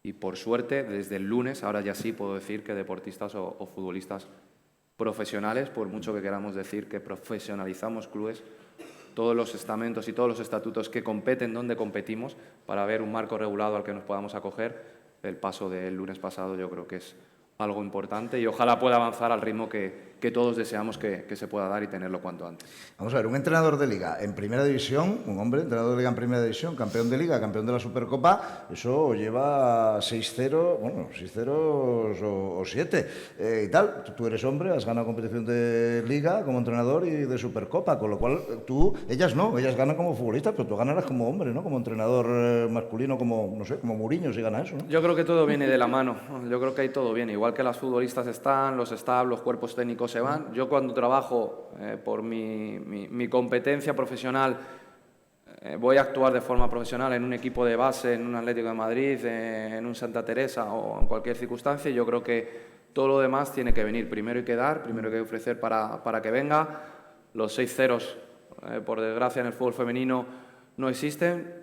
y por suerte desde el lunes, ahora ya sí puedo decir que deportistas o futbolistas profesionales, por mucho que queramos decir que profesionalizamos clubes, todos los estamentos y todos los estatutos que competen donde competimos para ver un marco regulado al que nos podamos acoger, el paso del lunes pasado yo creo que es algo importante y ojalá pueda avanzar al ritmo que todos deseamos que se pueda dar y tenerlo cuanto antes. Vamos a ver, un entrenador de Liga en Primera División, un hombre, entrenador de Liga en Primera División, campeón de Liga, campeón de la Supercopa, eso lleva 6-0, bueno, 6 ceros o 7 y tal. Tú eres hombre, has ganado competición de Liga como entrenador y de Supercopa, con lo cual ellas no, ellas ganan como futbolistas, pero tú ganarás como hombre, ¿no? Como entrenador masculino, como, no sé, como Mourinho si gana eso, ¿no? Yo creo que todo viene de la mano, yo creo que ahí todo viene, igual que las futbolistas están, los staff, los cuerpos técnicos se van. Yo cuando trabajo por mi competencia profesional voy a actuar de forma profesional en un equipo de base, en un Atlético de Madrid, en un Santa Teresa o en cualquier circunstancia. Yo creo que todo lo demás tiene que venir. Primero hay que dar, primero hay que ofrecer para que venga. Los 6 ceros, por desgracia, en el fútbol femenino no existen,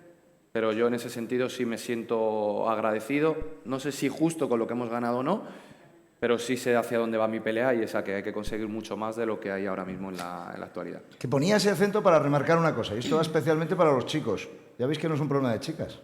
pero yo en ese sentido sí me siento agradecido. No sé si justo con lo que hemos ganado o no, pero sí sé hacia dónde va mi pelea y esa que hay que conseguir mucho más de lo que hay ahora mismo en la actualidad. Que ponía ese acento para remarcar una cosa, y esto va especialmente para los chicos. Ya veis que no es un problema de chicas.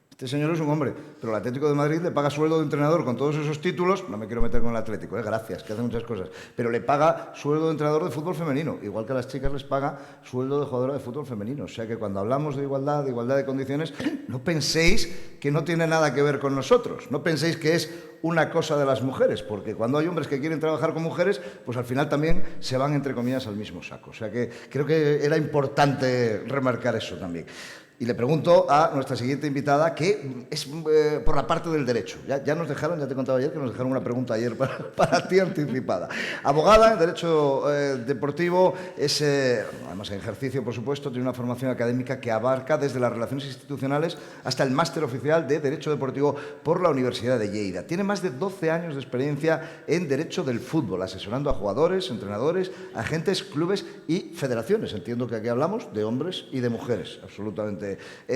Este señor es un hombre, pero el Atlético de Madrid le paga sueldo de entrenador con todos esos títulos. No me quiero meter con el Atlético, gracias, que hace muchas cosas. Pero le paga sueldo de entrenador de fútbol femenino, igual que a las chicas les paga sueldo de jugadora de fútbol femenino. O sea que cuando hablamos de igualdad de condiciones, no penséis que no tiene nada que ver con nosotros. No penséis que es una cosa de las mujeres, porque cuando hay hombres que quieren trabajar con mujeres, pues al final también se van, entre comillas, al mismo saco. O sea que creo que era importante remarcar eso también. Y le pregunto a nuestra siguiente invitada, que es por la parte del derecho. Ya nos dejaron, ya te contaba ayer, que nos dejaron una pregunta ayer para ti anticipada. Abogada en Derecho Deportivo, es, además en ejercicio, por supuesto, tiene una formación académica que abarca desde las relaciones institucionales hasta el máster oficial de Derecho Deportivo por la Universidad de Lleida. Tiene más de 12 años de experiencia en Derecho del Fútbol, asesorando a jugadores, entrenadores, agentes, clubes y federaciones. Entiendo que aquí hablamos de hombres y de mujeres, absolutamente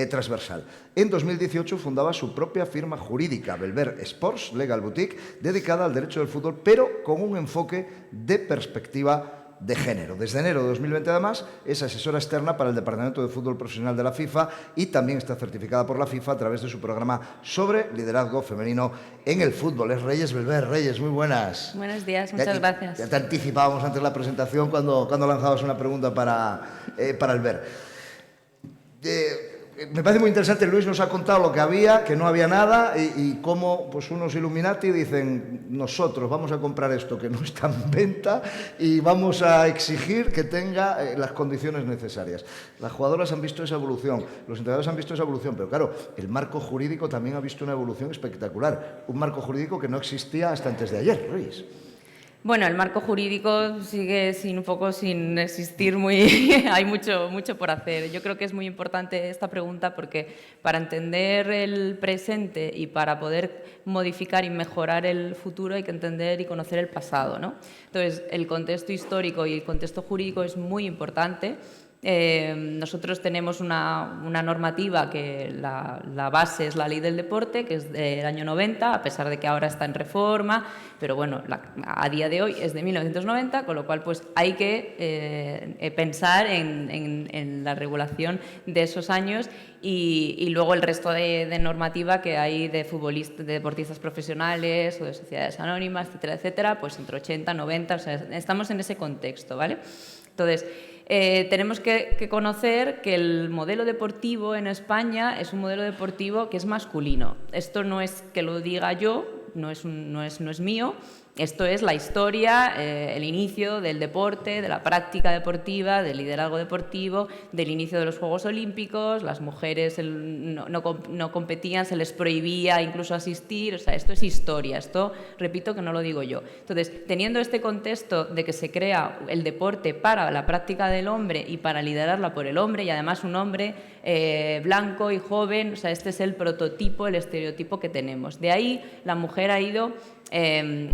transversal. En 2018 fundaba su propia firma jurídica, Belver Sports Legal Boutique, dedicada al derecho del fútbol, pero con un enfoque de perspectiva de género. Desde enero de 2020, además, es asesora externa para el Departamento de Fútbol Profesional de la FIFA y también está certificada por la FIFA a través de su programa sobre liderazgo femenino en el fútbol. Es Reyes Belver. Reyes, muy buenas. Buenos días, muchas gracias. Ya te anticipábamos antes la presentación cuando lanzabas una pregunta para el Ver. Me parece muy interesante, Luis nos ha contado lo que había, que no había nada y cómo pues, unos Illuminati dicen nosotros vamos a comprar esto que no está en venta y vamos a exigir que tenga las condiciones necesarias. Las jugadoras han visto esa evolución, los entrenadores han visto esa evolución, pero claro, el marco jurídico también ha visto una evolución espectacular, un marco jurídico que no existía hasta antes de ayer, Luis. Bueno, el marco jurídico sigue sin existir hay mucho por hacer. Yo creo que es muy importante esta pregunta porque para entender el presente y para poder modificar y mejorar el futuro hay que entender y conocer el pasado, ¿no? Entonces, el contexto histórico y el contexto jurídico es muy importante. Nosotros tenemos una normativa que la base es la Ley del Deporte, que es del año 90, a pesar de que ahora está en reforma, pero bueno, a día de hoy es de 1990, con lo cual pues hay que pensar en la regulación de esos años y luego el resto de normativa que hay de futbolistas, de deportistas profesionales o de sociedades anónimas, etcétera, etcétera, pues entre 80, 90, o sea, estamos en ese contexto, ¿vale? Entonces, tenemos que conocer que el modelo deportivo en España es un modelo deportivo que es masculino. Esto no es que lo diga yo, no es mío. Esto es la historia, el inicio del deporte, de la práctica deportiva, del liderazgo deportivo, del inicio de los Juegos Olímpicos. Las mujeres no competían, se les prohibía incluso asistir. O sea, esto es historia. Esto, repito, que no lo digo yo. Entonces, teniendo este contexto de que se crea el deporte para la práctica del hombre y para liderarla por el hombre, y además un hombre blanco y joven, o sea, este es el prototipo, el estereotipo que tenemos. De ahí, la mujer ha ido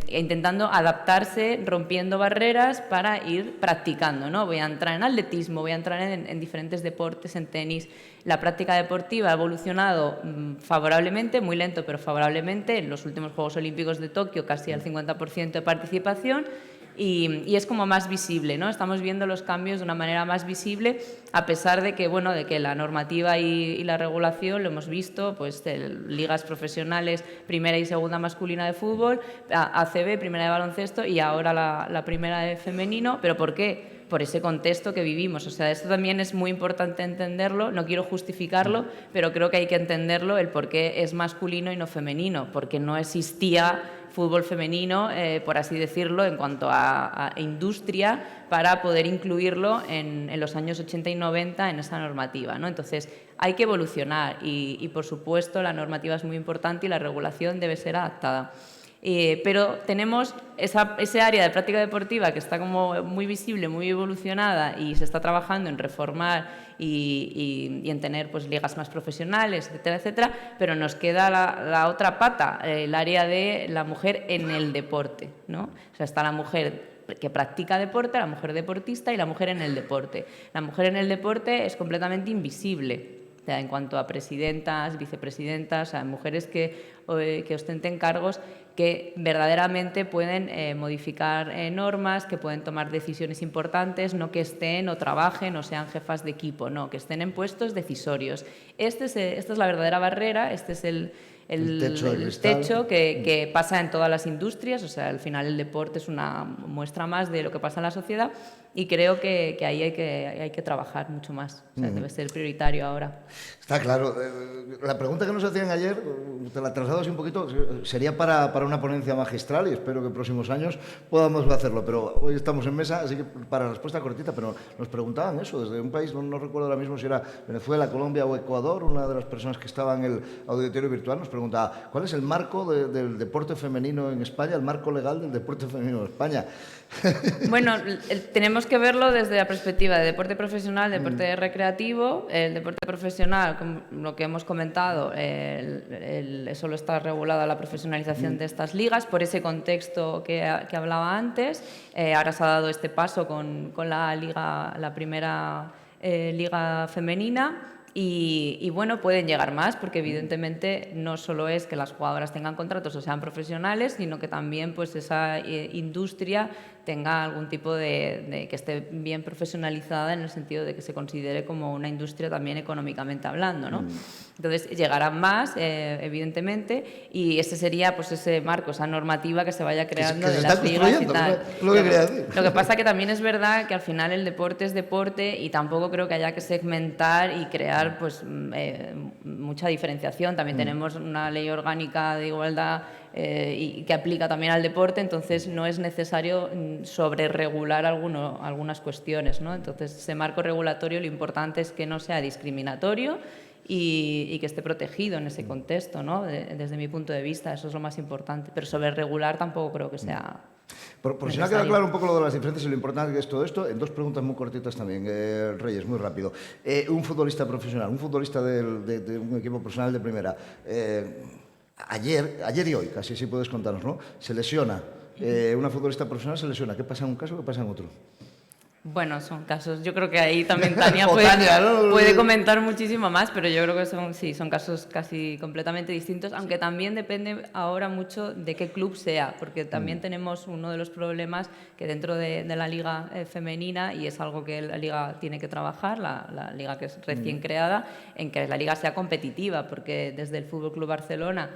intentando adaptarse, rompiendo barreras para ir practicando, ¿no? Voy a entrar en atletismo, voy a entrar en diferentes deportes, en tenis. La práctica deportiva ha evolucionado favorablemente, muy lento pero favorablemente. En los últimos Juegos Olímpicos de Tokio casi al 50% de participación. Y es como más visible, ¿no? Estamos viendo los cambios de una manera más visible, a pesar de que, bueno, de que la normativa y la regulación, lo hemos visto, pues ligas profesionales, primera y segunda masculina de fútbol, ACB, primera de baloncesto y ahora la primera de femenino. ¿Pero por qué? Por ese contexto que vivimos. O sea, esto también es muy importante entenderlo, no quiero justificarlo, pero creo que hay que entenderlo, el por qué es masculino y no femenino, porque no existía fútbol femenino, por así decirlo, en cuanto a industria, para poder incluirlo en los años 80 y 90 en esa normativa, ¿no? Entonces, hay que evolucionar y, por supuesto, la normativa es muy importante y la regulación debe ser adaptada. Pero tenemos ese área de práctica deportiva que está como muy visible, muy evolucionada y se está trabajando en reformar y en tener pues ligas más profesionales, etcétera, etcétera, pero nos queda la otra pata, el área de la mujer en el deporte, ¿no? O sea, está la mujer que practica deporte, la mujer deportista y la mujer en el deporte. La mujer en el deporte es completamente invisible. O sea, en cuanto a presidentas, vicepresidentas, o sea, mujeres que ostenten cargos que verdaderamente pueden modificar normas, que pueden tomar decisiones importantes, no que estén o trabajen o sean jefas de equipo, no, que estén en puestos decisorios. Esta es la verdadera barrera, este es el techo que pasa en todas las industrias. O sea, al final el deporte es una muestra más de lo que pasa en la sociedad y creo que ahí hay que trabajar mucho más. O sea, debe ser prioritario ahora. Está claro. La pregunta que nos hacían ayer, te la traslado así un poquito, sería para una ponencia magistral y espero que en próximos años podamos hacerlo, pero hoy estamos en mesa, así que para respuesta cortita, pero nos preguntaban eso, desde un país, no recuerdo ahora mismo si era Venezuela, Colombia o Ecuador, una de las personas que estaba en el auditorio virtual nos preguntaba, ¿cuál es el marco del deporte femenino en España, el marco legal del deporte femenino en España? Bueno, tenemos que verlo desde la perspectiva de deporte profesional, deporte recreativo. El deporte profesional, como lo que hemos comentado, solo está regulada la profesionalización de estas ligas por ese contexto que hablaba antes. Ahora se ha dado este paso con la primera liga femenina. Y bueno, pueden llegar más porque evidentemente no solo es que las jugadoras tengan contratos o sean profesionales, sino que también pues esa industria tenga algún tipo que esté bien profesionalizada en el sentido de que se considere como una industria también económicamente hablando, ¿no? Entonces llegarán más, evidentemente, y ese sería pues ese marco, esa normativa que se vaya creando de las ligas y tal. Lo que pasa que también es verdad que al final el deporte es deporte y tampoco creo que haya que segmentar y crear pues mucha diferenciación. También tenemos una ley orgánica de igualdad y que aplica también al deporte, entonces no es necesario sobreregular algunas cuestiones, ¿no? Entonces, ese marco regulatorio lo importante es que no sea discriminatorio y que esté protegido en ese contexto, ¿no? Desde mi punto de vista, eso es lo más importante. Pero sobreregular tampoco creo que sea Por si no ha quedado claro un poco lo de las diferencias y lo importante que es todo esto, en dos preguntas muy cortitas también, Reyes, muy rápido. Un futbolista profesional, un futbolista de un equipo profesional de primera, ayer y hoy, casi si puedes contarnos, ¿no? Se lesiona, una futbolista profesional se lesiona. ¿Qué pasa en un caso, qué pasa en otro? Bueno, son casos, yo creo que ahí también Tania ¿no? puede comentar muchísimo más, pero yo creo que son casos casi completamente distintos, aunque también depende ahora mucho de qué club sea, porque también tenemos uno de los problemas que dentro de la liga femenina, y es algo que la liga tiene que trabajar, la liga que es recién creada, en que la liga sea competitiva, porque desde el Fútbol Club Barcelona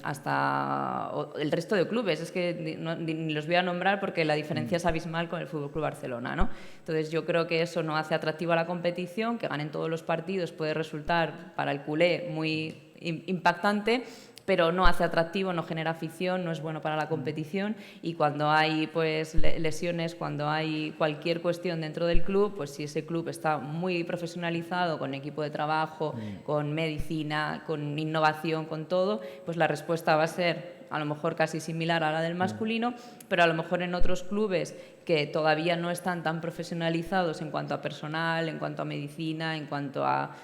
hasta el resto de clubes, es que ni los voy a nombrar porque la diferencia es abismal con el Fútbol Club Barcelona, ¿no? Entonces yo creo que eso no hace atractiva la competición, que ganen todos los partidos puede resultar para el culé muy impactante, pero no hace atractivo, no genera afición, no es bueno para la competición, y cuando hay pues lesiones, cuando hay cualquier cuestión dentro del club, pues si ese club está muy profesionalizado, con equipo de trabajo, con medicina, con innovación, con todo, pues la respuesta va a ser a lo mejor casi similar a la del masculino, pero a lo mejor en otros clubes que todavía no están tan profesionalizados en cuanto a personal, en cuanto a medicina, en cuanto a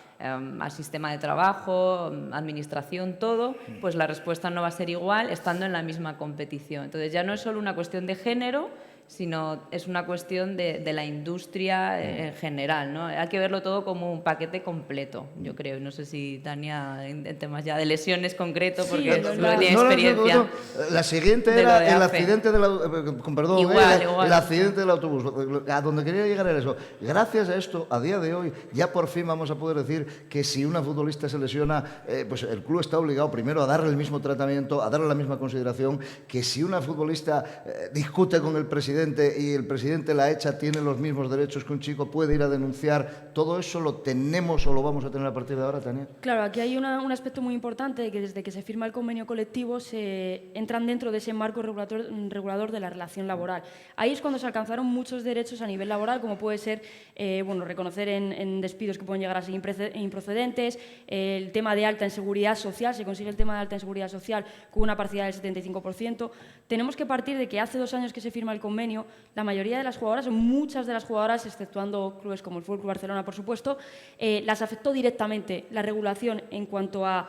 sistema de trabajo, administración, todo, pues la respuesta no va a ser igual estando en la misma competición. Entonces ya no es solo una cuestión de género, sino es una cuestión de la industria en general, ¿no? Hay que verlo todo como un paquete completo, yo creo. Y no sé si Tania, en temas ya de lesiones concreto, porque Sí, tiene experiencia. La siguiente era el accidente el accidente del autobús. A donde quería llegar era eso. Gracias a esto, a día de hoy, ya por fin vamos a poder decir que si una futbolista se lesiona, pues el club está obligado primero a darle el mismo tratamiento, a darle la misma consideración, que si una futbolista discute con el presidente y el presidente la echa, tiene los mismos derechos que un chico, puede ir a denunciar. ¿Todo eso lo tenemos o lo vamos a tener a partir de ahora, Tania? Claro, aquí hay un aspecto muy importante, de que desde que se firma el convenio colectivo se entran dentro de ese marco regulador de la relación laboral. Ahí es cuando se alcanzaron muchos derechos a nivel laboral, como puede ser reconocer en despidos que pueden llegar a ser improcedentes, el tema de alta en seguridad social, se consigue el tema de alta en seguridad social con una parcialidad del 75%. Tenemos que partir de que hace 2 años que se firma el convenio, la mayoría de las jugadoras, o muchas de las jugadoras, exceptuando clubes como el Fútbol Club Barcelona, por supuesto, las afectó directamente la regulación en cuanto a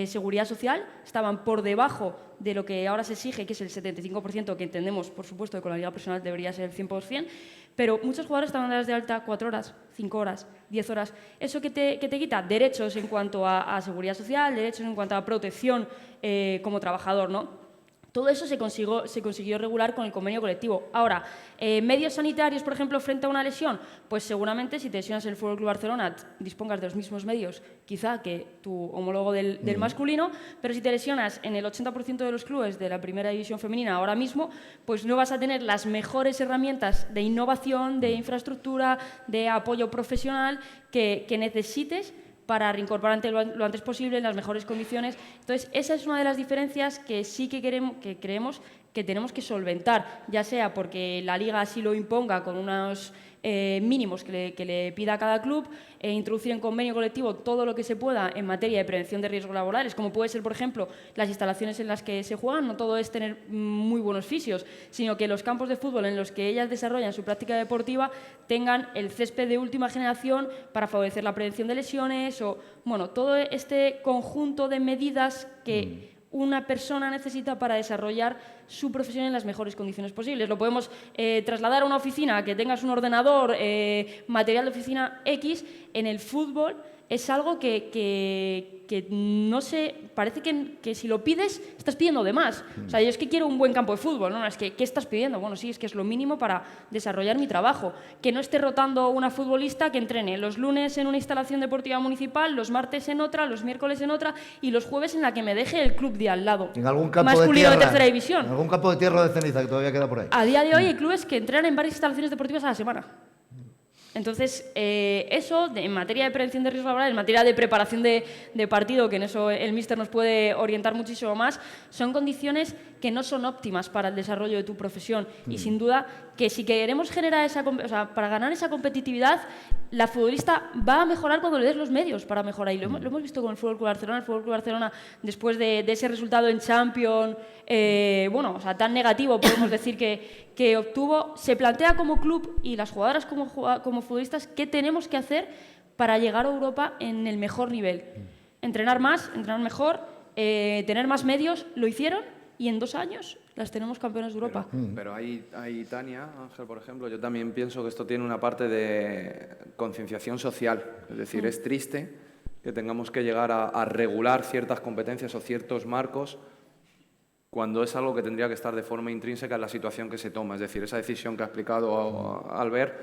seguridad social, estaban por debajo de lo que ahora se exige, que es el 75%, que entendemos, por supuesto, que con la liga profesional debería ser el 100%, pero muchos jugadores estaban dadas de alta 4 horas, 5 horas, 10 horas. ¿Eso que te quita? Derechos en cuanto a seguridad social, derechos en cuanto a protección como trabajador, ¿no? Todo eso se consiguió regular con el convenio colectivo. Ahora, medios sanitarios, por ejemplo, frente a una lesión, pues seguramente si te lesionas en el Fútbol Club Barcelona dispongas de los mismos medios, quizá que tu homólogo del masculino, pero si te lesionas en el 80% de los clubes de la primera división femenina ahora mismo, pues no vas a tener las mejores herramientas de innovación, de infraestructura, de apoyo profesional que necesites para reincorporarte lo antes posible en las mejores condiciones. Entonces, esa es una de las diferencias que sí que creemos que tenemos que solventar, ya sea porque la Liga así lo imponga con unos mínimos que le pida a cada club, introducir en convenio colectivo todo lo que se pueda en materia de prevención de riesgos laborales, como puede ser, por ejemplo, las instalaciones en las que se juegan. No todo es tener muy buenos fisios, sino que los campos de fútbol en los que ellas desarrollan su práctica deportiva tengan el césped de última generación para favorecer la prevención de lesiones, o todo este conjunto de medidas que una persona necesita para desarrollar su profesión en las mejores condiciones posibles. Lo podemos trasladar a una oficina, que tengas un ordenador, material de oficina X. En el fútbol es algo que no sé, parece que si lo pides estás pidiendo de más. O sea, yo es que quiero un buen campo de fútbol, ¿no? Es que, ¿qué estás pidiendo? Bueno, sí, es que es lo mínimo para desarrollar mi trabajo. Que no esté rotando una futbolista que entrene los lunes en una instalación deportiva municipal, los martes en otra, los miércoles en otra y los jueves en la que me deje el club de al lado. En algún campo masculino de tierra, tercera división. En algún campo de tierra de ceniza que todavía queda por ahí. A día de hoy hay clubes que entrenan en varias instalaciones deportivas a la semana. Entonces, eso, en materia de prevención de riesgos laborales, en materia de preparación de partido, que en eso el míster nos puede orientar muchísimo más, son condiciones que no son óptimas para el desarrollo de tu profesión. Y sin duda que si queremos generar para ganar esa competitividad, la futbolista va a mejorar cuando le des los medios para mejorar. Y lo hemos visto con el Fútbol Club Barcelona. El Fútbol Club Barcelona, después de ese resultado en Champions, tan negativo, podemos decir que obtuvo, se plantea como club y las jugadoras como futbolistas qué tenemos que hacer para llegar a Europa en el mejor nivel. Entrenar más, entrenar mejor, tener más medios, lo hicieron y en 2 años las tenemos campeonas de Europa. Pero ahí, Tania, Ángel, por ejemplo, yo también pienso que esto tiene una parte de concienciación social. Es decir, es triste que tengamos que llegar a regular ciertas competencias o ciertos marcos cuando es algo que tendría que estar de forma intrínseca en la situación que se toma. Es decir, esa decisión que ha explicado Albert,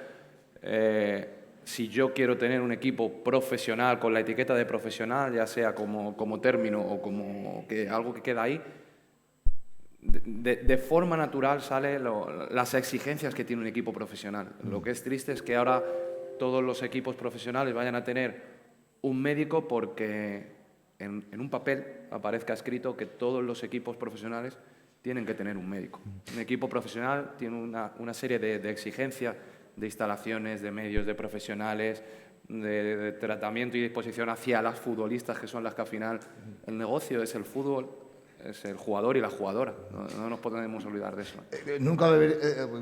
si yo quiero tener un equipo profesional con la etiqueta de profesional, ya sea como término o como algo que queda ahí, de forma natural salen las exigencias que tiene un equipo profesional. Lo que es triste es que ahora todos los equipos profesionales vayan a tener un médico porque en un papel aparezca escrito que todos los equipos profesionales tienen que tener un médico. Un equipo profesional tiene una serie de exigencias, de instalaciones, de medios, de profesionales, de tratamiento y disposición hacia las futbolistas, que son las que al final el negocio es el fútbol, es el jugador y la jugadora. No nos podemos olvidar de eso. Nunca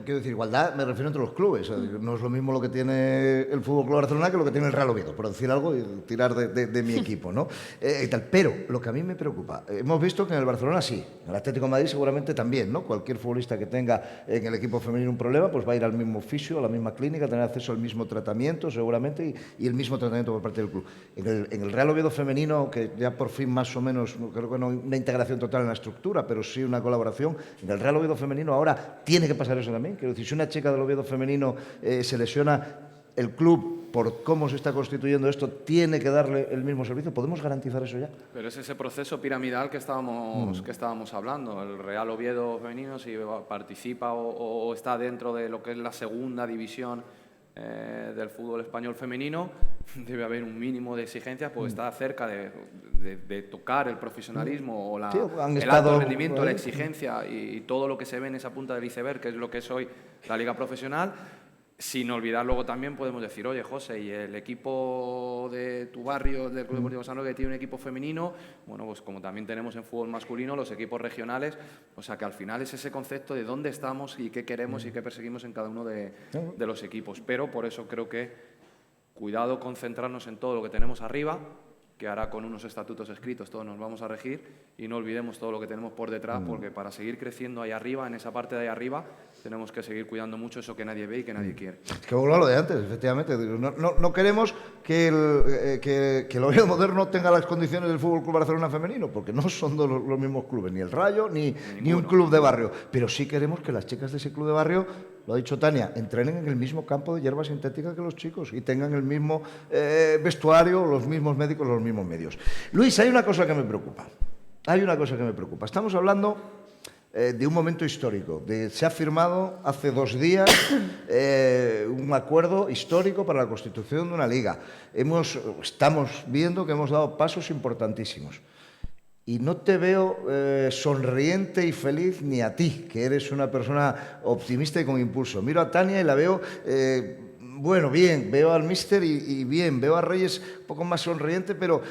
quiero decir, igualdad me refiero entre los clubes. No es lo mismo lo que tiene el Fútbol Club Barcelona que lo que tiene el Real Oviedo, por decir algo y tirar de mi equipo, ¿no? Pero lo que a mí me preocupa, hemos visto que en el Barcelona sí, en el Atlético de Madrid seguramente también, ¿no? Cualquier futbolista que tenga en el equipo femenino un problema, pues va a ir al mismo fisio, a la misma clínica, tener acceso al mismo tratamiento seguramente y el mismo tratamiento por parte del club. En el Real Oviedo femenino, que ya por fin más o menos, creo que no una integración total en la estructura, pero sí una colaboración. En el Real Oviedo femenino ahora tiene que pasar eso también. Quiero decir, si una chica del Oviedo femenino se lesiona, el club, por cómo se está constituyendo esto, tiene que darle el mismo servicio. ¿Podemos garantizar eso ya? Pero es ese proceso piramidal que estábamos hablando. El Real Oviedo femenino, si participa o está dentro de lo que es la segunda división del fútbol español femenino, debe haber un mínimo de exigencias, pues está cerca de tocar el profesionalismo o el alto rendimiento, la exigencia y todo lo que se ve en esa punta del iceberg, que es lo que es hoy la liga profesional. Sin olvidar, luego también podemos decir, oye, José, y el equipo de tu barrio, del Club Deportivo San Roque, que tiene un equipo femenino, bueno, pues como también tenemos en fútbol masculino, los equipos regionales, o sea que al final es ese concepto de dónde estamos y qué queremos y qué perseguimos en cada uno de los equipos. Pero por eso creo que cuidado con centrarnos en todo lo que tenemos arriba, que ahora con unos estatutos escritos todos nos vamos a regir, y no olvidemos todo lo que tenemos por detrás, porque para seguir creciendo ahí arriba, en esa parte de ahí arriba, tenemos que seguir cuidando mucho eso que nadie ve y que nadie quiere. Es que vuelvo a lo de antes, efectivamente. No queremos que el Oviedo moderno tenga las condiciones del Fútbol Club Barcelona femenino, porque no son los mismos clubes, ni el Rayo, ni un club de barrio. Pero sí queremos que las chicas de ese club de barrio, lo ha dicho Tania, entrenen en el mismo campo de hierba sintética que los chicos y tengan el mismo vestuario, los mismos médicos, los mismos medios. Luis, hay una cosa que me preocupa. Estamos hablando de un momento histórico. Se ha firmado hace 2 días un acuerdo histórico para la constitución de una liga. Estamos viendo que hemos dado pasos importantísimos. Y no te veo sonriente y feliz ni a ti, que eres una persona optimista y con impulso. Miro a Tania y la veo, bueno, bien, veo al míster y bien, veo a Reyes un poco más sonriente, pero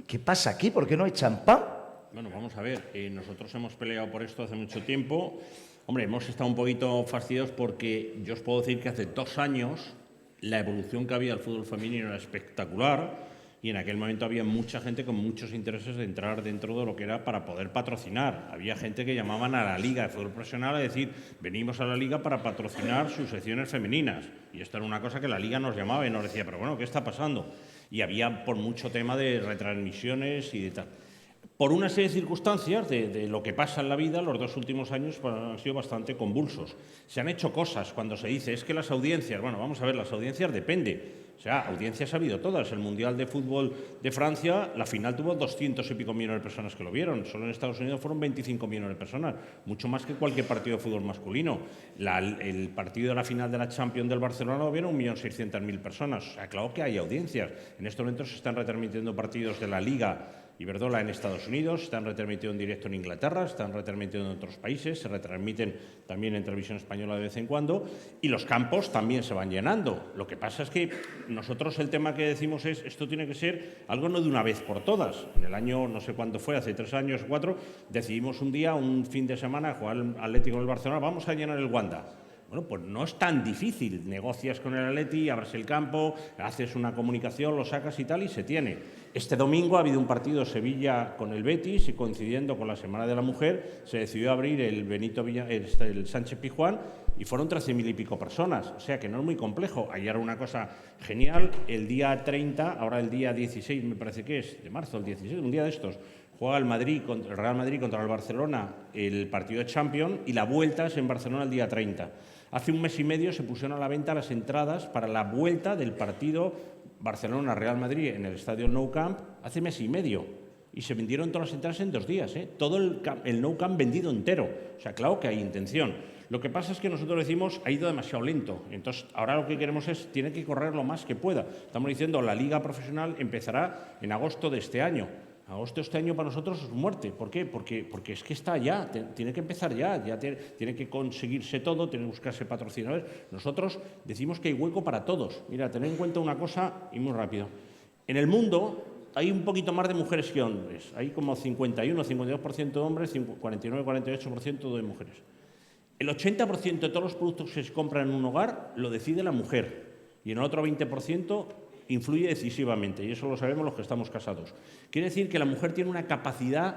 ¿qué pasa aquí? ¿Por qué no hay champán? Bueno, vamos a ver, nosotros hemos peleado por esto hace mucho tiempo. Hombre, hemos estado un poquito fastidiados porque yo os puedo decir que hace 2 años la evolución que había del fútbol femenino era espectacular. Y en aquel momento había mucha gente con muchos intereses de entrar dentro de lo que era para poder patrocinar. Había gente que llamaban a la Liga de Fútbol Profesional a decir, venimos a la Liga para patrocinar sus secciones femeninas. Y esto era una cosa que la Liga nos llamaba y nos decía, pero bueno, ¿qué está pasando? Y había por mucho tema de retransmisiones y de tal. Por una serie de circunstancias de lo que pasa en la vida, los 2 últimos años han sido bastante convulsos. Se han hecho cosas cuando se dice, es que las audiencias, bueno, vamos a ver, las audiencias depende. O sea, audiencias ha habido todas. El Mundial de Fútbol de Francia, la final tuvo 200 y pico millones de personas que lo vieron. Solo en Estados Unidos fueron 25 millones de personas, mucho más que cualquier partido de fútbol masculino. El partido de la final de la Champions del Barcelona lo vieron 1.600.000 personas. O sea, claro que hay audiencias. En estos momentos se están retransmitiendo partidos de la Liga Iberdrola en Estados Unidos, están retransmitiendo en directo en Inglaterra, están retransmitiendo en otros países, se retransmiten también en televisión española de vez en cuando, y los campos también se van llenando. Lo que pasa es que nosotros el tema que decimos es, esto tiene que ser algo no de una vez por todas. En el año, no sé cuándo fue, hace 3 años, 4, decidimos un día, un fin de semana, jugar al Atlético del Barcelona, vamos a llenar el Wanda. Bueno, pues no es tan difícil. Negocias con el Atleti, abres el campo, haces una comunicación, lo sacas y tal, y se tiene. Este domingo ha habido un partido Sevilla con el Betis y coincidiendo con la Semana de la Mujer se decidió abrir el Sánchez Pizjuán y fueron 13.000 y pico personas. O sea que no es muy complejo. Ayer una cosa genial, el día 30, ahora el día 16, me parece que es, de marzo, el 16, un día de estos, juega el Real Madrid contra el Barcelona el partido de Champions y la vuelta es en Barcelona el día 30. Hace un mes y medio se pusieron a la venta las entradas para la vuelta del partido Barcelona-Real Madrid en el estadio Nou Camp hace mes y medio. Y se vendieron todas las entradas en 2 días. Todo el Nou Camp vendido entero. O sea, claro que hay intención. Lo que pasa es que nosotros decimos ha ido demasiado lento. Entonces, ahora lo que queremos es, tiene que correr lo más que pueda. Estamos diciendo, la Liga Profesional empezará en agosto de este año. Agosto de este año para nosotros es muerte. ¿Por qué? Porque es que está ya, tiene que empezar ya tiene que conseguirse todo, tiene que buscarse patrocinadores. Nosotros decimos que hay hueco para todos. Mira, tened en cuenta una cosa y muy rápido. En el mundo hay un poquito más de mujeres que hombres. Hay como 51-52% de hombres, 49-48% de mujeres. El 80% de todos los productos que se compran en un hogar lo decide la mujer y en el otro 20% influye decisivamente, y eso lo sabemos los que estamos casados. Quiere decir que la mujer tiene una capacidad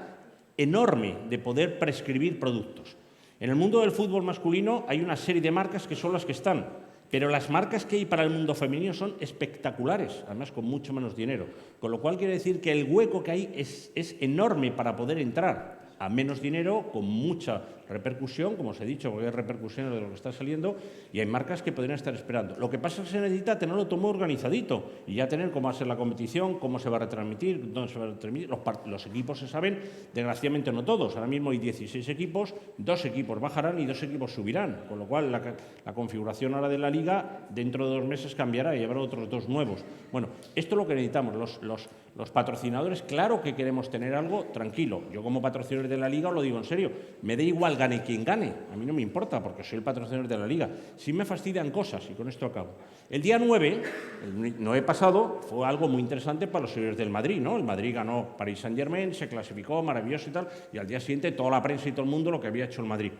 enorme de poder prescribir productos. En el mundo del fútbol masculino hay una serie de marcas que son las que están, pero las marcas que hay para el mundo femenino son espectaculares, además con mucho menos dinero. Con lo cual quiere decir que el hueco que hay es enorme para poder entrar a menos dinero, con mucha repercusión, como os he dicho, porque hay repercusiones de lo que está saliendo y hay marcas que podrían estar esperando. Lo que pasa es que se necesita tenerlo todo muy organizadito y ya tener cómo va a ser la competición, cómo se va a retransmitir, dónde se va a retransmitir. Los equipos se saben, desgraciadamente no todos. Ahora mismo hay 16 equipos, 2 equipos bajarán y 2 equipos subirán, con lo cual la configuración ahora de la Liga dentro de 2 meses cambiará y habrá otros 2 nuevos. Bueno, esto es lo que necesitamos. Los patrocinadores, claro que queremos tener algo tranquilo. Yo como patrocinador de la Liga os lo digo en serio, me da igual gane quien gane, a mí no me importa porque soy el patrocinador de la Liga. Sí me fastidian cosas y con esto acabo. El día 9, el 9 pasado, fue algo muy interesante para los seguidores del Madrid, ¿no? El Madrid ganó Paris Saint-Germain, se clasificó, maravilloso y tal, y al día siguiente toda la prensa y todo el mundo lo que había hecho el Madrid.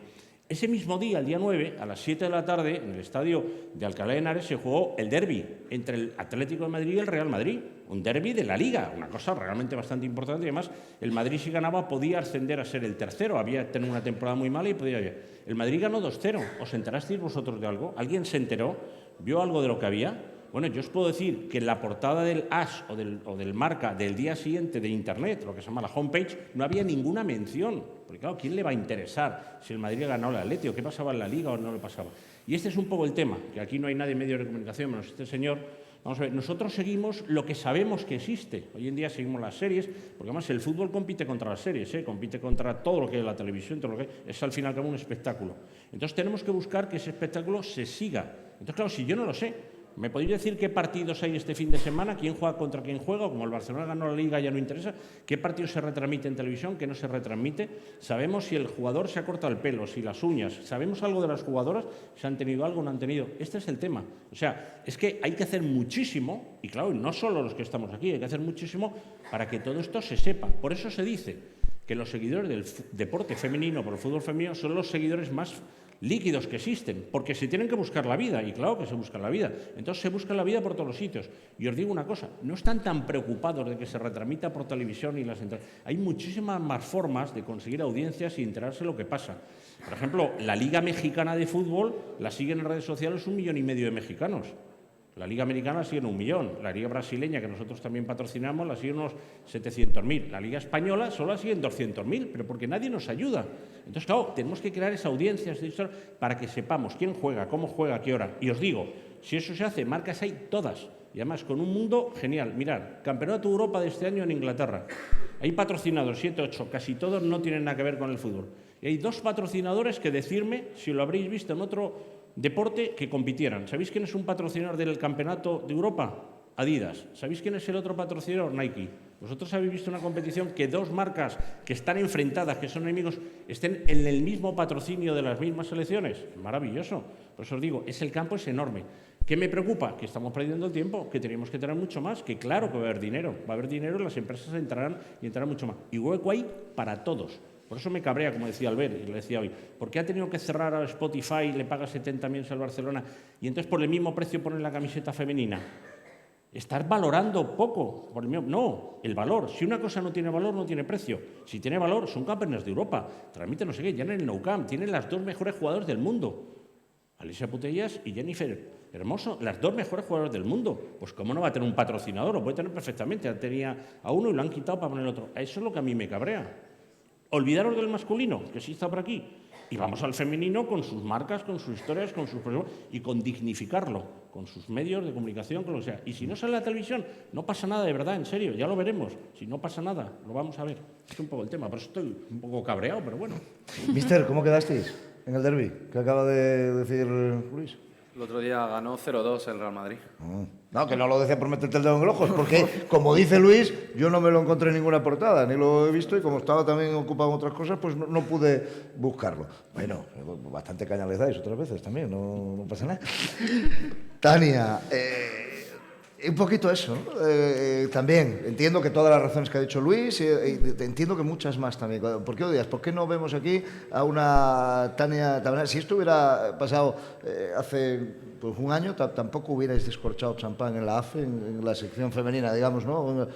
Ese mismo día, el día 9, a las 7 de la tarde, en el estadio de Alcalá de Henares se jugó el derbi entre el Atlético de Madrid y el Real Madrid. Un derbi de la Liga, una cosa realmente bastante importante. Y además, el Madrid si ganaba podía ascender a ser el tercero. Había tenido una temporada muy mala y podía ir. El Madrid ganó 2-0. ¿Os enterasteis vosotros de algo? ¿Alguien se enteró? ¿Vio algo de lo que había? Bueno, yo os puedo decir que en la portada del As o del Marca del día siguiente de Internet, lo que se llama la homepage, no había ninguna mención. Porque claro, ¿quién le va a interesar si el Madrid ganó el Atlético? ¿Qué pasaba en la Liga o no le pasaba? Y este es un poco el tema, que aquí no hay nadie en medio de comunicación menos este señor. Vamos a ver, nosotros seguimos lo que sabemos que existe. Hoy en día seguimos las series, porque además el fútbol compite contra las series, compite contra todo lo que es la televisión, todo lo que es al fin y al cabo un espectáculo. Entonces tenemos que buscar que ese espectáculo se siga. Entonces, claro, si yo no lo sé, ¿me podéis decir qué partidos hay este fin de semana? ¿Quién juega contra quién juega? Como el Barcelona ganó la Liga ya no interesa. ¿Qué partido se retransmite en televisión? ¿Qué no se retransmite? Sabemos si el jugador se ha cortado el pelo, si las uñas. ¿Sabemos algo de las jugadoras? ¿Se han tenido algo o no han tenido? Este es el tema. O sea, es que hay que hacer muchísimo, y claro, no solo los que estamos aquí, hay que hacer muchísimo para que todo esto se sepa. Por eso se dice que los seguidores del deporte femenino, por el fútbol femenino, son los seguidores más líquidos que existen, porque se tienen que buscar la vida, y claro que se busca la vida. Entonces se busca la vida por todos los sitios. Y os digo una cosa, no están tan preocupados de que se retransmita por televisión y las entradas. Hay muchísimas más formas de conseguir audiencias y enterarse de lo que pasa. Por ejemplo, la Liga Mexicana de Fútbol la siguen en redes sociales 1,5 millones de mexicanos. La Liga Americana sigue en 1 millón, la Liga Brasileña, que nosotros también patrocinamos, la sigue unos 700.000, la Liga Española solo la sigue en 200.000, pero porque nadie nos ayuda. Entonces, claro, tenemos que crear esa audiencia para que sepamos quién juega, cómo juega, a qué hora. Y os digo, si eso se hace, marcas hay todas, y además con un mundo genial. Mirad, Campeonato de Europa de este año en Inglaterra. Hay patrocinados, 7, 8, casi todos no tienen nada que ver con el fútbol. Y hay 2 patrocinadores que decirme si lo habréis visto en otro deporte que compitieran. ¿Sabéis quién es un patrocinador del Campeonato de Europa? Adidas. ¿Sabéis quién es el otro patrocinador? Nike. ¿Vosotros habéis visto una competición que 2 marcas que están enfrentadas, que son enemigos, estén en el mismo patrocinio de las mismas selecciones? Maravilloso. Por eso os digo, el campo es enorme. ¿Qué me preocupa? Que estamos perdiendo el tiempo, que tenemos que tener mucho más, que claro que va a haber dinero, las empresas entrarán y entrarán mucho más. Y hueco hay para todos. Por eso me cabrea, como decía Albert, y le decía hoy, ¿por qué ha tenido que cerrar a Spotify y le paga 70 millones al Barcelona y entonces por el mismo precio ponen la camiseta femenina? Estás valorando poco. No, el valor. Si una cosa no tiene valor, no tiene precio. Si tiene valor, son campeones de Europa. Transmiten no sé qué, ya en el Nou Camp. Tienen las 2 mejores jugadoras del mundo. Alicia Putellas y Jennifer Hermoso, las 2 mejores jugadoras del mundo. Pues cómo no va a tener un patrocinador, lo puede tener perfectamente. Ya tenía a uno y lo han quitado para poner el otro. Eso es lo que a mí me cabrea. Olvidaros del masculino, que sí está por aquí, y vamos al femenino con sus marcas, con sus historias, con sus y con dignificarlo, con sus medios de comunicación, con lo que sea. Y si no sale la televisión, no pasa nada, de verdad, en serio, ya lo veremos. Si no pasa nada, lo vamos a ver. Es un poco el tema, por eso estoy un poco cabreado, pero bueno. Mister, ¿cómo quedasteis en el derbi que acaba de decir Luis? El otro día ganó 0-2 el Real Madrid. No, que no lo decía por meterte el dedo en el ojo, porque, como dice Luis, yo no me lo encontré en ninguna portada, ni lo he visto, y como estaba también ocupado en otras cosas, pues no pude buscarlo. Bueno, bastante caña les dais otras veces también, no pasa nada. Tania, un poquito eso, ¿no? También entiendo que todas las razones que ha dicho Luis, entiendo que muchas más también. ¿Por qué odias? ¿Por qué no vemos aquí a una Tania? Si esto hubiera pasado hace pues 1 año, tampoco hubierais descorchado champán en la AFE, en la sección femenina, digamos, ¿no?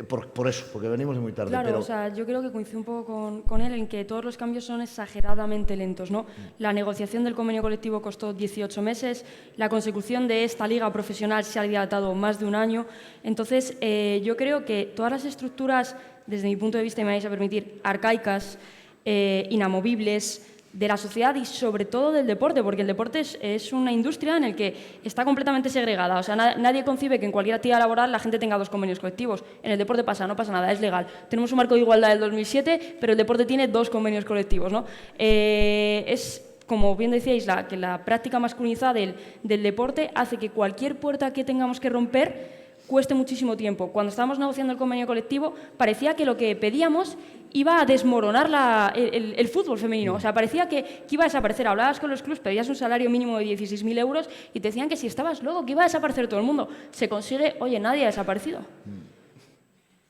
Por eso, porque venimos de muy tarde. Claro, pero... o sea, yo creo que coincido un poco con él en que todos los cambios son exageradamente lentos, ¿no? La negociación del convenio colectivo costó 18 meses, la consecución de esta liga profesional se ha dilatado más de 1 año. Entonces, yo creo que todas las estructuras, desde mi punto de vista, y me vais a permitir, arcaicas, inamovibles, de la sociedad y sobre todo del deporte, porque el deporte es una industria en la que está completamente segregada. O sea, nadie concibe que en cualquier actividad laboral la gente tenga 2 convenios colectivos. En el deporte no pasa nada, es legal. Tenemos un marco de igualdad del 2007, pero el deporte tiene 2 convenios colectivos, ¿no? Es, como bien decíais, que la práctica masculinizada del deporte hace que cualquier puerta que tengamos que romper cueste muchísimo tiempo. Cuando estábamos negociando el convenio colectivo, parecía que lo que pedíamos iba a desmoronar el fútbol femenino. O sea, parecía que iba a desaparecer. Hablabas con los clubes, pedías un salario mínimo de 16.000 euros y te decían que si estabas loco, que iba a desaparecer todo el mundo. Se consigue, oye, nadie ha desaparecido.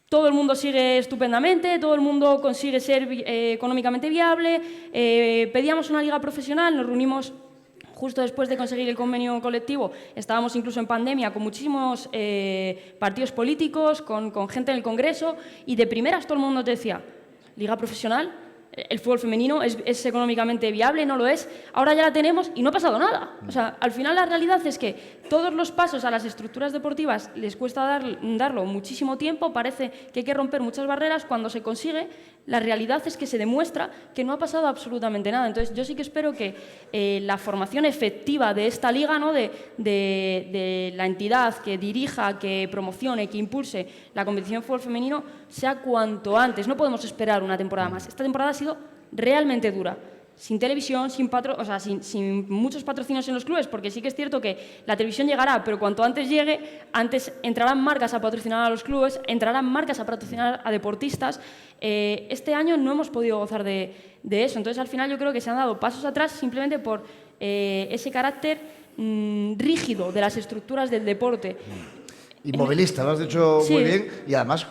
Todo el mundo sigue estupendamente, todo el mundo consigue ser económicamente viable. Pedíamos una liga profesional, nos reunimos justo después de conseguir el convenio colectivo. Estábamos incluso en pandemia con muchísimos partidos políticos, con gente en el Congreso, y de primeras todo el mundo te decía, liga profesional, el fútbol femenino es económicamente viable, no lo es, ahora ya la tenemos y no ha pasado nada. O sea, al final la realidad es que todos los pasos a las estructuras deportivas les cuesta darlo muchísimo tiempo, parece que hay que romper muchas barreras. Cuando se consigue, la realidad es que se demuestra que no ha pasado absolutamente nada. Entonces, yo sí que espero que la formación efectiva de esta liga, ¿no? de la entidad que dirija, que promocione, que impulse la competición de fútbol femenino, sea cuanto antes. No podemos esperar una temporada más. Esta temporada ha sido realmente dura. Sin televisión, sin muchos patrocinios en los clubes, porque sí que es cierto que la televisión llegará, pero cuanto antes llegue, antes entrarán marcas a patrocinar a los clubes, entrarán marcas a patrocinar a deportistas. Este año no hemos podido gozar de eso, entonces al final yo creo que se han dado pasos atrás simplemente por ese carácter rígido de las estructuras del deporte. Inmovilista, lo has dicho Sí. muy bien, y además...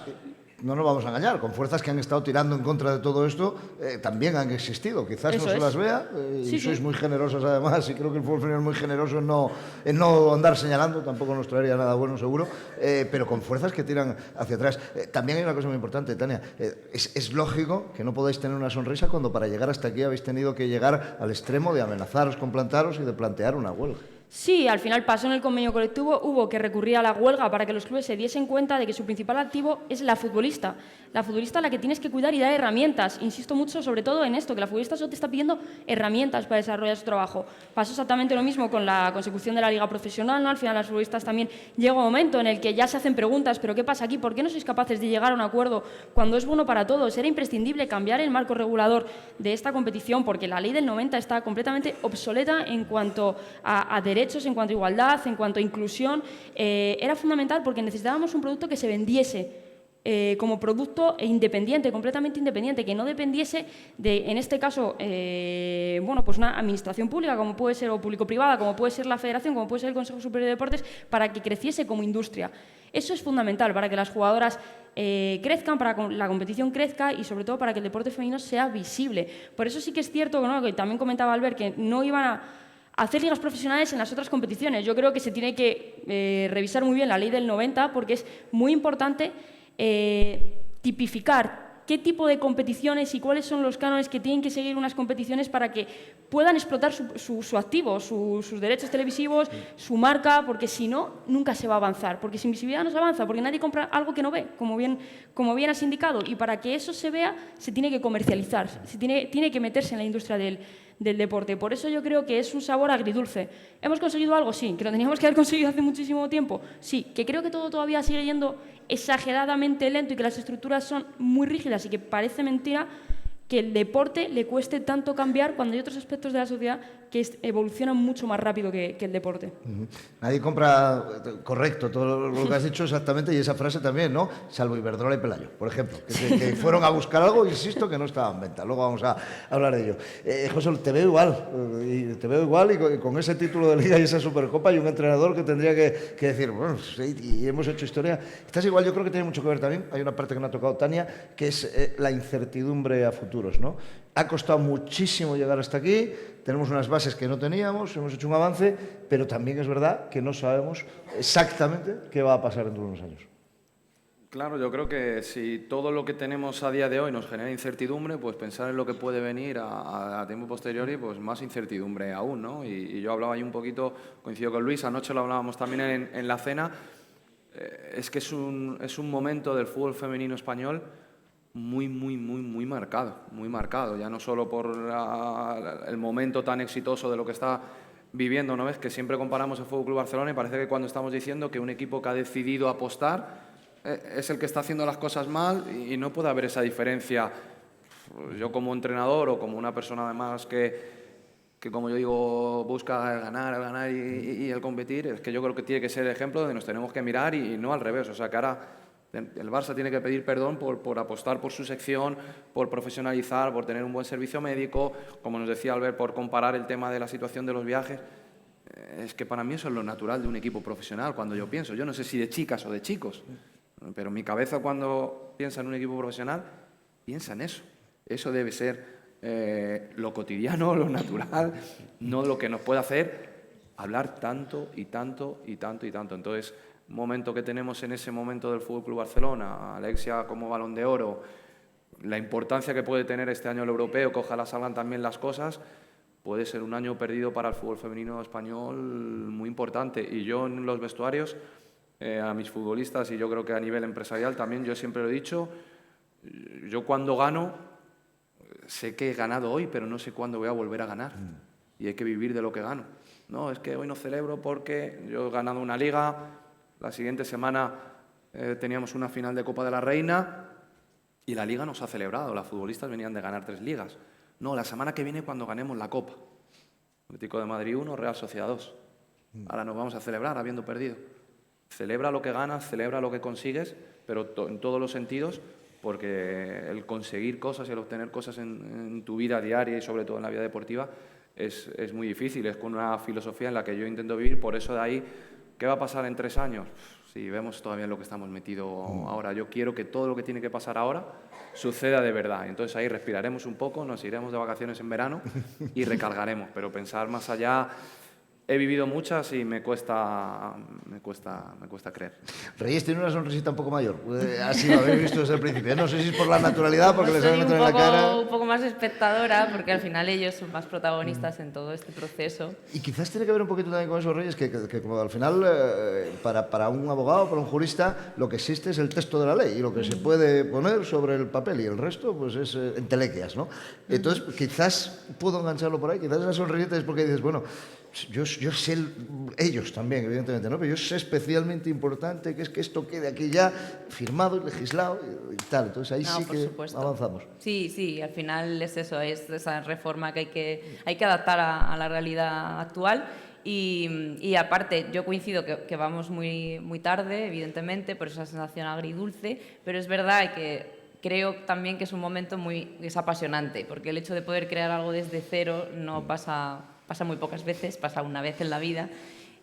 No nos vamos a engañar, con fuerzas que han estado tirando en contra de todo esto, también han existido. Quizás Eso no se es. las vea, Sí, y sois sí. muy generosos además, y creo que el fútbol femenino es muy generoso en no andar señalando, tampoco nos traería nada bueno seguro, pero con fuerzas que tiran hacia atrás. También hay una cosa muy importante, Tania, es lógico que no podáis tener una sonrisa cuando para llegar hasta aquí habéis tenido que llegar al extremo de amenazaros con plantaros y de plantear una huelga. Sí, al final pasó en el convenio colectivo, hubo que recurrir a la huelga para que los clubes se diesen cuenta de que su principal activo es la futbolista a la que tienes que cuidar y dar herramientas. Insisto mucho sobre todo en esto, que la futbolista solo te está pidiendo herramientas para desarrollar su trabajo. Pasó exactamente lo mismo con la consecución de la liga profesional, ¿no? Al final las futbolistas también llega un momento en el que ya se hacen preguntas, ¿pero qué pasa aquí? ¿Por qué no sois capaces de llegar a un acuerdo cuando es bueno para todos? Era imprescindible cambiar el marco regulador de esta competición porque la ley del 90 está completamente obsoleta en cuanto a derechos, en cuanto a igualdad, en cuanto a inclusión. Era fundamental porque necesitábamos un producto que se vendiese como producto independiente, completamente independiente, que no dependiese de, en este caso, bueno, pues una administración pública, como puede ser, o público-privada, como puede ser la Federación, como puede ser el Consejo Superior de Deportes, para que creciese como industria. Eso es fundamental para que las jugadoras crezcan, para que la competición crezca y, sobre todo, para que el deporte femenino sea visible. Por eso sí que es cierto, ¿no?, que también comentaba Albert, que no iban a hacer ligas profesionales en las otras competiciones. Yo creo que se tiene que revisar muy bien la ley del 90 porque es muy importante tipificar qué tipo de competiciones y cuáles son los cánones que tienen que seguir unas competiciones para que puedan explotar su activo, sus derechos televisivos, su marca, porque si no, nunca se va a avanzar, porque sin visibilidad no se avanza, porque nadie compra algo que no ve, como bien has indicado, y para que eso se vea se tiene que comercializar, tiene que meterse en la industria del deporte. Por eso yo creo que es un sabor agridulce. ¿Hemos conseguido algo? Sí. ¿Que lo teníamos que haber conseguido hace muchísimo tiempo? Sí. ¿Que creo que todo todavía sigue yendo exageradamente lento y que las estructuras son muy rígidas y que parece mentira que el deporte le cueste tanto cambiar cuando hay otros aspectos de la sociedad que evolucionan mucho más rápido que el deporte? Nadie compra, correcto, todo lo que has dicho exactamente, y esa frase también, ¿no? Salvo Iberdrola y Pelayo, por ejemplo, que fueron a buscar algo, insisto, que no estaba en venta. Luego vamos a hablar de ello. José, te veo igual, y con ese título de Liga y esa Supercopa y un entrenador que tendría que decir, bueno, sí, y hemos hecho historia. Estás igual, yo creo que tiene mucho que ver también, hay una parte que no ha tocado Tania, que es la incertidumbre a futuros, ¿no? Ha costado muchísimo llegar hasta aquí, tenemos unas bases que no teníamos, hemos hecho un avance, pero también es verdad que no sabemos exactamente qué va a pasar dentro de unos años. Claro, yo creo que si todo lo que tenemos a día de hoy nos genera incertidumbre, pues pensar en lo que puede venir a tiempo posteriori, pues más incertidumbre aún, ¿no? Y yo hablaba ahí un poquito, coincido con Luis, anoche lo hablábamos también en la cena, es que es un momento del fútbol femenino español muy marcado, ya no solo por el momento tan exitoso de lo que está viviendo, ¿no ves? Que siempre comparamos el Fútbol Club Barcelona y parece que cuando estamos diciendo que un equipo que ha decidido apostar es el que está haciendo las cosas mal y no puede haber esa diferencia. Yo como entrenador o como una persona además que como yo digo, busca el ganar y el competir, es que yo creo que tiene que ser el ejemplo donde nos tenemos que mirar y no al revés. O sea, que ahora el Barça tiene que pedir perdón por apostar por su sección, por profesionalizar, por tener un buen servicio médico, como nos decía Albert, por comparar el tema de la situación de los viajes. Es que para mí eso es lo natural de un equipo profesional, cuando yo pienso. Yo no sé si de chicas o de chicos, pero mi cabeza cuando piensa en un equipo profesional, piensa en eso. Eso debe ser lo cotidiano, lo natural, no lo que nos puede hacer hablar tanto y tanto y tanto y tanto. Entonces, momento que tenemos en ese momento del Fútbol Club Barcelona, Alexia como Balón de Oro, la importancia que puede tener este año el europeo, que ojalá salgan también las cosas, puede ser un año perdido para el fútbol femenino español muy importante. Y yo en los vestuarios, a mis futbolistas, y yo creo que a nivel empresarial también, yo siempre lo he dicho, yo cuando gano, sé que he ganado hoy, pero no sé cuándo voy a volver a ganar. Y hay que vivir de lo que gano. No, es que hoy no celebro porque yo he ganado una liga. La siguiente semana teníamos una final de Copa de la Reina y la Liga nos ha celebrado. Las futbolistas venían de ganar 3 ligas. No, la semana que viene cuando ganemos la Copa. Atlético de Madrid 1, Real Sociedad 2. Ahora nos vamos a celebrar habiendo perdido. Celebra lo que ganas, celebra lo que consigues, pero en todos los sentidos, porque el conseguir cosas y el obtener cosas en tu vida diaria y sobre todo en la vida deportiva es muy difícil. Es con una filosofía en la que yo intento vivir, por eso de ahí... ¿Qué va a pasar en 3 años? Si vemos todavía en lo que estamos metidos ahora. Yo quiero que todo lo que tiene que pasar ahora suceda de verdad. Entonces ahí respiraremos un poco, nos iremos de vacaciones en verano y recargaremos. Pero pensar más allá, he vivido muchas y me cuesta creer. Reyes tiene una sonrisita un poco mayor, así lo habéis visto desde el principio. No sé si es por la naturalidad, porque les han metido en la cara. Un poco más espectadora, porque al final ellos son más protagonistas en todo este proceso. Y quizás tiene que ver un poquito también con esos, Reyes, que como al final, para un abogado, para un jurista, lo que existe es el texto de la ley y lo que se puede poner sobre el papel, y el resto pues es entelequias, ¿no? Entonces, quizás puedo engancharlo por ahí, quizás esa sonrisita es porque dices, bueno, yo sé, ellos también, evidentemente, ¿no? Pero yo sé especialmente importante que es que esto quede aquí ya firmado y legislado y tal. Entonces ahí sí que avanzamos. Sí, al final es eso, es esa reforma que hay que adaptar a la realidad actual. Y aparte, yo coincido que vamos muy tarde, evidentemente, por esa sensación agridulce, pero es verdad que creo también que es un momento es apasionante, porque el hecho de poder crear algo desde cero no pasa muy pocas veces, pasa una vez en la vida,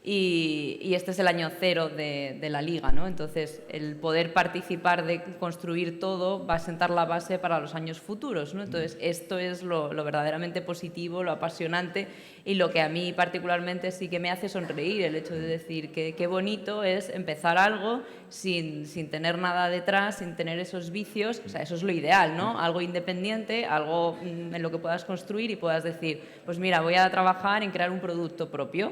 y este es el año cero de la Liga, ¿no? Entonces, el poder participar de construir todo va a sentar la base para los años futuros, ¿no? Entonces, esto es lo verdaderamente positivo, lo apasionante, y lo que a mí particularmente sí que me hace sonreír, el hecho de decir que qué bonito es empezar algo sin tener nada detrás, sin tener esos vicios. O sea, eso es lo ideal, ¿no? Algo independiente, algo en lo que puedas construir y puedas decir, pues mira, voy a trabajar en crear un producto propio,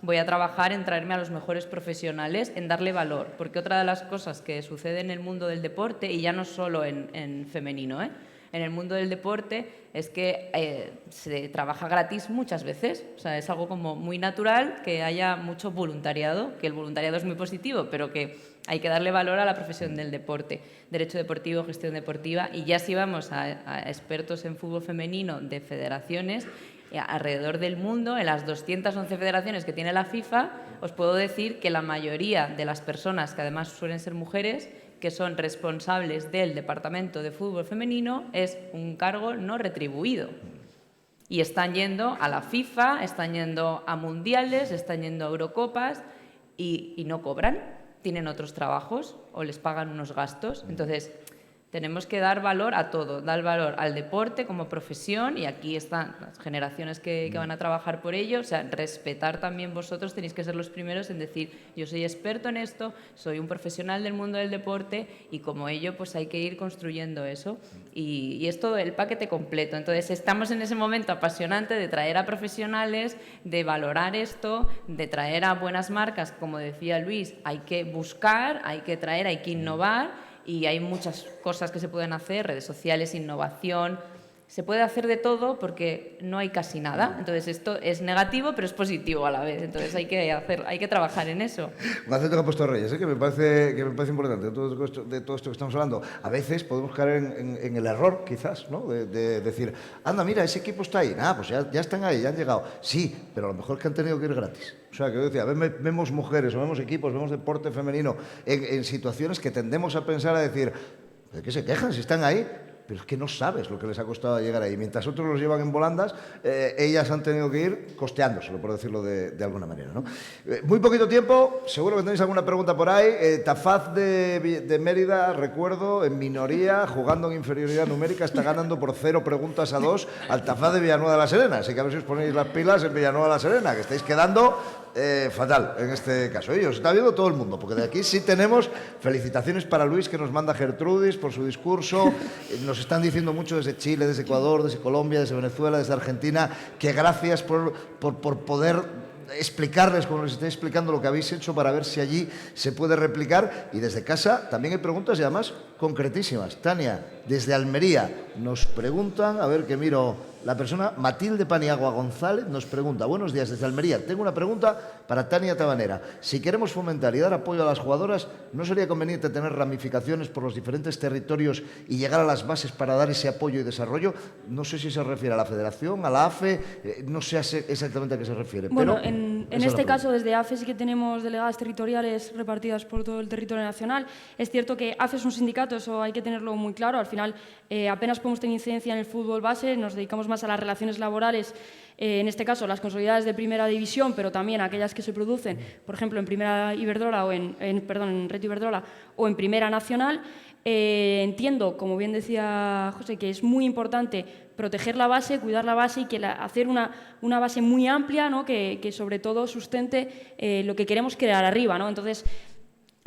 voy a trabajar en traerme a los mejores profesionales, en darle valor, porque otra de las cosas que sucede en el mundo del deporte, y ya no solo en femenino, en el mundo del deporte, es que se trabaja gratis muchas veces. O sea, es algo como muy natural que haya mucho voluntariado, que el voluntariado es muy positivo, pero que hay que darle valor a la profesión del deporte, derecho deportivo, gestión deportiva, y ya si vamos a expertos en fútbol femenino de federaciones, alrededor del mundo, en las 211 federaciones que tiene la FIFA, os puedo decir que la mayoría de las personas, que además suelen ser mujeres, que son responsables del departamento de fútbol femenino, es un cargo no retribuido. Y están yendo a la FIFA, están yendo a mundiales, están yendo a Eurocopas y no cobran, tienen otros trabajos o les pagan unos gastos. Entonces, tenemos que dar valor a todo, dar valor al deporte como profesión, y aquí están las generaciones que van a trabajar por ello. O sea, respetar también, vosotros tenéis que ser los primeros en decir, yo soy experto en esto, soy un profesional del mundo del deporte, y como ello pues hay que ir construyendo eso, y es todo el paquete completo. Entonces estamos en ese momento apasionante de traer a profesionales, de valorar esto, de traer a buenas marcas, como decía Luis, hay que buscar, hay que traer, hay que innovar. Y hay muchas cosas que se pueden hacer, redes sociales, innovación, se puede hacer de todo porque no hay casi nada. Entonces esto es negativo, pero es positivo a la vez. Entonces hay que trabajar en eso. Un acento que ha puesto Reyes, que me parece importante de todo esto que estamos hablando. A veces podemos caer en el error, quizás, ¿no? De decir, anda, mira, ese equipo está ahí. Pues ya están ahí, ya han llegado. Sí, pero a lo mejor es que han tenido que ir gratis. O sea, que yo decía, vemos mujeres, o vemos equipos, vemos deporte femenino en situaciones que tendemos a pensar, a decir, ¿de qué se quejan si están ahí? Pero es que no sabes lo que les ha costado llegar ahí. Mientras otros los llevan en volandas, ellas han tenido que ir costeándoselo, por decirlo de alguna manera, ¿no? Muy poquito tiempo, seguro que tenéis alguna pregunta por ahí. Tafaz de Mérida, recuerdo, en minoría, jugando en inferioridad numérica, está ganando por 0 preguntas a 2 al Tafaz de Villanueva de la Serena. Así que a ver si os ponéis las pilas en Villanueva de la Serena, que estáis quedando fatal en este caso. Y os está viendo todo el mundo, porque de aquí sí tenemos felicitaciones para Luis, que nos manda Gertrudis por su discurso. Nos están diciendo mucho desde Chile, desde Ecuador, desde Colombia, desde Venezuela, desde Argentina, que gracias por poder explicarles, como les estoy explicando, lo que habéis hecho para ver si allí se puede replicar. Y desde casa también hay preguntas, y además concretísimas. Tania, desde Almería, nos preguntan, a ver que miro, la persona Matilde Paniagua González nos pregunta, buenos días desde Almería, tengo una pregunta para Tania Tabanera. Si queremos fomentar y dar apoyo a las jugadoras, ¿no sería conveniente tener ramificaciones por los diferentes territorios y llegar a las bases para dar ese apoyo y desarrollo? No sé si se refiere a la Federación, a la AFE, no sé exactamente a qué se refiere. Bueno, pero en este caso, desde AFE sí que tenemos delegadas territoriales repartidas por todo el territorio nacional. Es cierto que AFE es un sindicato, eso hay que tenerlo muy claro. Al final, apenas podemos tener incidencia en el fútbol base, nos dedicamos más más a las relaciones laborales, en este caso las consolidadas de primera división, pero también aquellas que se producen, por ejemplo, en Primera Iberdrola o en Red Iberdrola o en Primera Nacional. Entiendo, como bien decía José, que es muy importante proteger la base, cuidar la base y hacer una base muy amplia, ¿no? que sobre todo sustente lo que queremos crear arriba, ¿no? Entonces,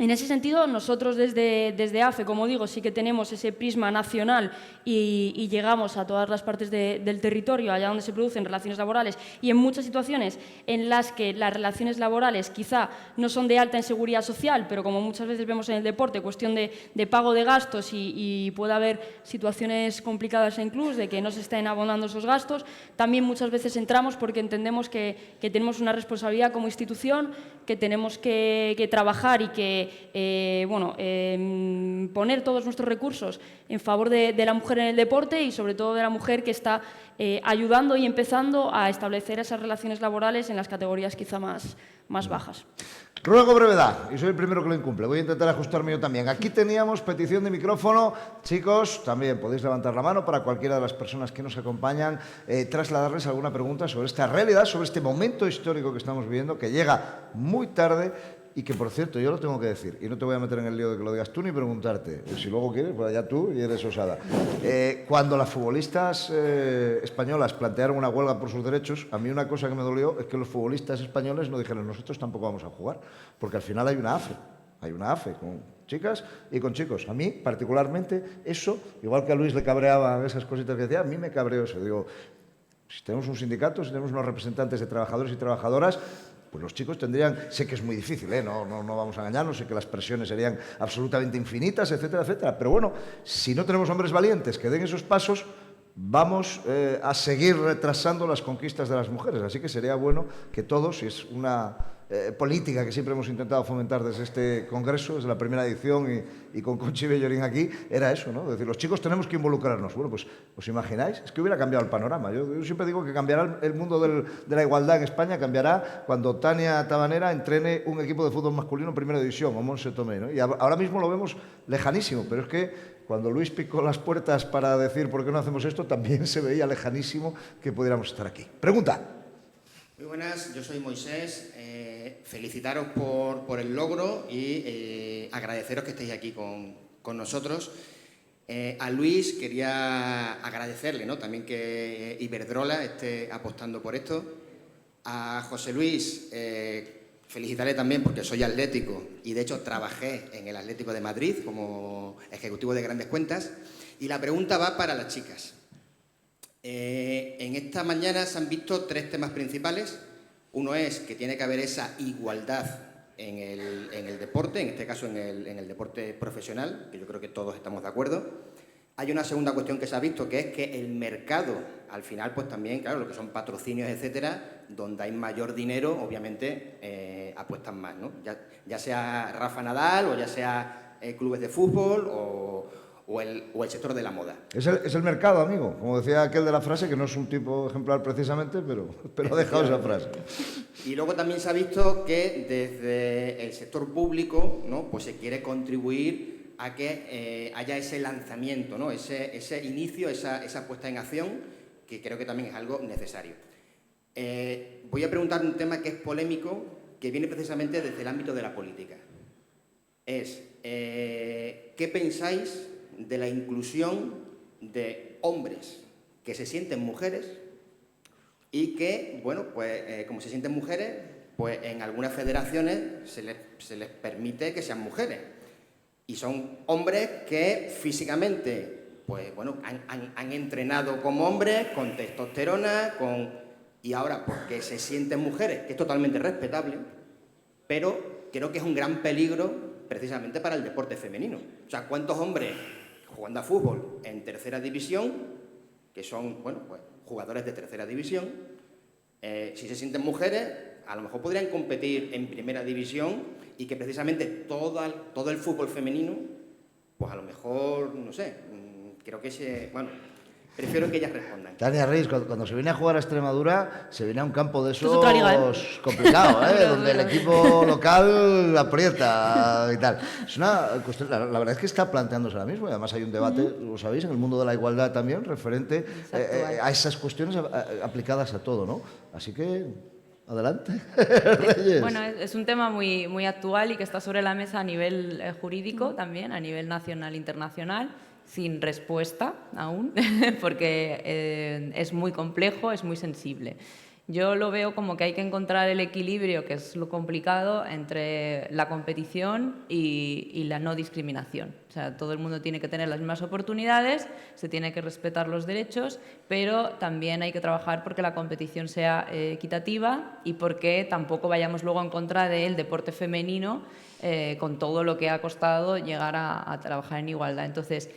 en ese sentido, nosotros desde AFE, como digo, sí que tenemos ese prisma nacional y llegamos a todas las partes del territorio, allá donde se producen relaciones laborales, y en muchas situaciones en las que las relaciones laborales quizá no son de alta en seguridad social, pero como muchas veces vemos en el deporte, cuestión de pago de gastos y puede haber situaciones complicadas en clubs de que no se estén abonando esos gastos, también muchas veces entramos porque entendemos que tenemos una responsabilidad como institución, que tenemos que trabajar y que poner todos nuestros recursos en favor de la mujer en el deporte y sobre todo de la mujer que está ayudando y empezando a establecer esas relaciones laborales en las categorías quizá más bajas. Ruego brevedad, y soy el primero que lo incumple. Voy a intentar ajustarme yo también. Aquí teníamos petición de micrófono. Chicos, también podéis levantar la mano para cualquiera de las personas que nos acompañan, trasladarles alguna pregunta sobre esta realidad, sobre este momento histórico que estamos viviendo, que llega muy tarde y que, por cierto, yo lo tengo que decir, y no te voy a meter en el lío de que lo digas tú ni preguntarte. Si luego quieres, pues allá tú y eres osada. Cuando las futbolistas españolas plantearon una huelga por sus derechos, a mí una cosa que me dolió es que los futbolistas españoles no dijeron nosotros tampoco vamos a jugar, porque al final hay una AFE con chicas y con chicos. A mí, particularmente, eso, igual que a Luis le cabreaban esas cositas que decía, a mí me cabreó eso. Digo, si tenemos un sindicato, si tenemos unos representantes de trabajadores y trabajadoras, pues los chicos tendrían, sé que es muy difícil, no vamos a engañarnos, sé que las presiones serían absolutamente infinitas, etcétera, etcétera, pero bueno, si no tenemos hombres valientes que den esos pasos, vamos a seguir retrasando las conquistas de las mujeres, así que sería bueno que todos, y es una política que siempre hemos intentado fomentar desde este congreso, desde la primera edición y con Conchi Bellorín aquí, era eso, ¿no? Es decir, los chicos tenemos que involucrarnos. Bueno, pues, ¿os imagináis? Es que hubiera cambiado el panorama. Yo siempre digo que cambiará el mundo de la igualdad en España, cambiará cuando Tania Tabanera entrene un equipo de fútbol masculino en Primera División, o Montse Tomé, ¿no? Y ahora mismo lo vemos lejanísimo, pero es que cuando Luis picó las puertas para decir por qué no hacemos esto, también se veía lejanísimo que pudiéramos estar aquí. Pregunta. Muy buenas, yo soy Moisés. Felicitaros por el logro y agradeceros que estéis aquí con nosotros. A Luis quería agradecerle, ¿no? También que Iberdrola esté apostando por esto. A José Luis, felicitarle también porque soy atlético y de hecho trabajé en el Atlético de Madrid como ejecutivo de grandes cuentas. Y la pregunta va para las chicas. En esta mañana se han visto 3 temas principales. Uno es que tiene que haber esa igualdad en el deporte, en este caso en el deporte profesional, que yo creo que todos estamos de acuerdo. Hay una segunda cuestión que se ha visto, que es que el mercado, al final, pues también, claro, lo que son patrocinios, etcétera, donde hay mayor dinero, obviamente, apuestan más, ¿no? Ya sea Rafa Nadal o ya sea clubes de fútbol o el sector de la moda. Es el mercado, amigo. Como decía aquel de la frase, que no es un tipo ejemplar precisamente, pero ha dejado esa frase. Y luego también se ha visto que desde el sector público, ¿no? Pues se quiere contribuir a que haya ese lanzamiento, ¿no? Ese inicio, esa puesta en acción, que creo que también es algo necesario. Voy a preguntar un tema que es polémico, que viene precisamente desde el ámbito de la política. ¿Qué pensáis de la inclusión de hombres que se sienten mujeres y que, bueno, pues como se sienten mujeres, pues en algunas federaciones se les permite que sean mujeres? Y son hombres que físicamente, pues bueno, han entrenado como hombres, con testosterona, y ahora porque se sienten mujeres, que es totalmente respetable, pero creo que es un gran peligro precisamente para el deporte femenino. O sea, ¿cuántos hombres jugando a fútbol en tercera división, que son, bueno, pues jugadores de tercera división, si se sienten mujeres, a lo mejor podrían competir en primera división y que precisamente todo el fútbol femenino, pues a lo mejor, no sé, creo que Prefiero que ellas respondan. Tania Reyes, cuando se viene a jugar a Extremadura, se viene a un campo de esos otra liga, complicado, donde el equipo local aprieta y tal. Es una cuestión, la verdad es que está planteándose ahora mismo, y además hay un debate, lo sabéis, en el mundo de la igualdad también, referente a esas cuestiones aplicadas a todo, ¿no? Así que, adelante, Reyes. Bueno, es un tema muy, muy actual y que está sobre la mesa a nivel jurídico también, a nivel nacional e internacional, sin respuesta aún, porque es muy complejo, es muy sensible. Yo lo veo como que hay que encontrar el equilibrio, que es lo complicado, entre la competición y la no discriminación. O sea, todo el mundo tiene que tener las mismas oportunidades, se tiene que respetar los derechos, pero también hay que trabajar porque la competición sea equitativa y porque tampoco vayamos luego en contra del deporte femenino con todo lo que ha costado llegar a trabajar en igualdad. Entonces,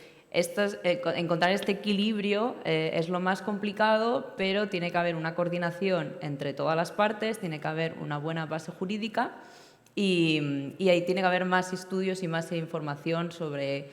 encontrar este equilibrio es lo más complicado, pero tiene que haber una coordinación entre todas las partes, tiene que haber una buena base jurídica y ahí tiene que haber más estudios y más información sobre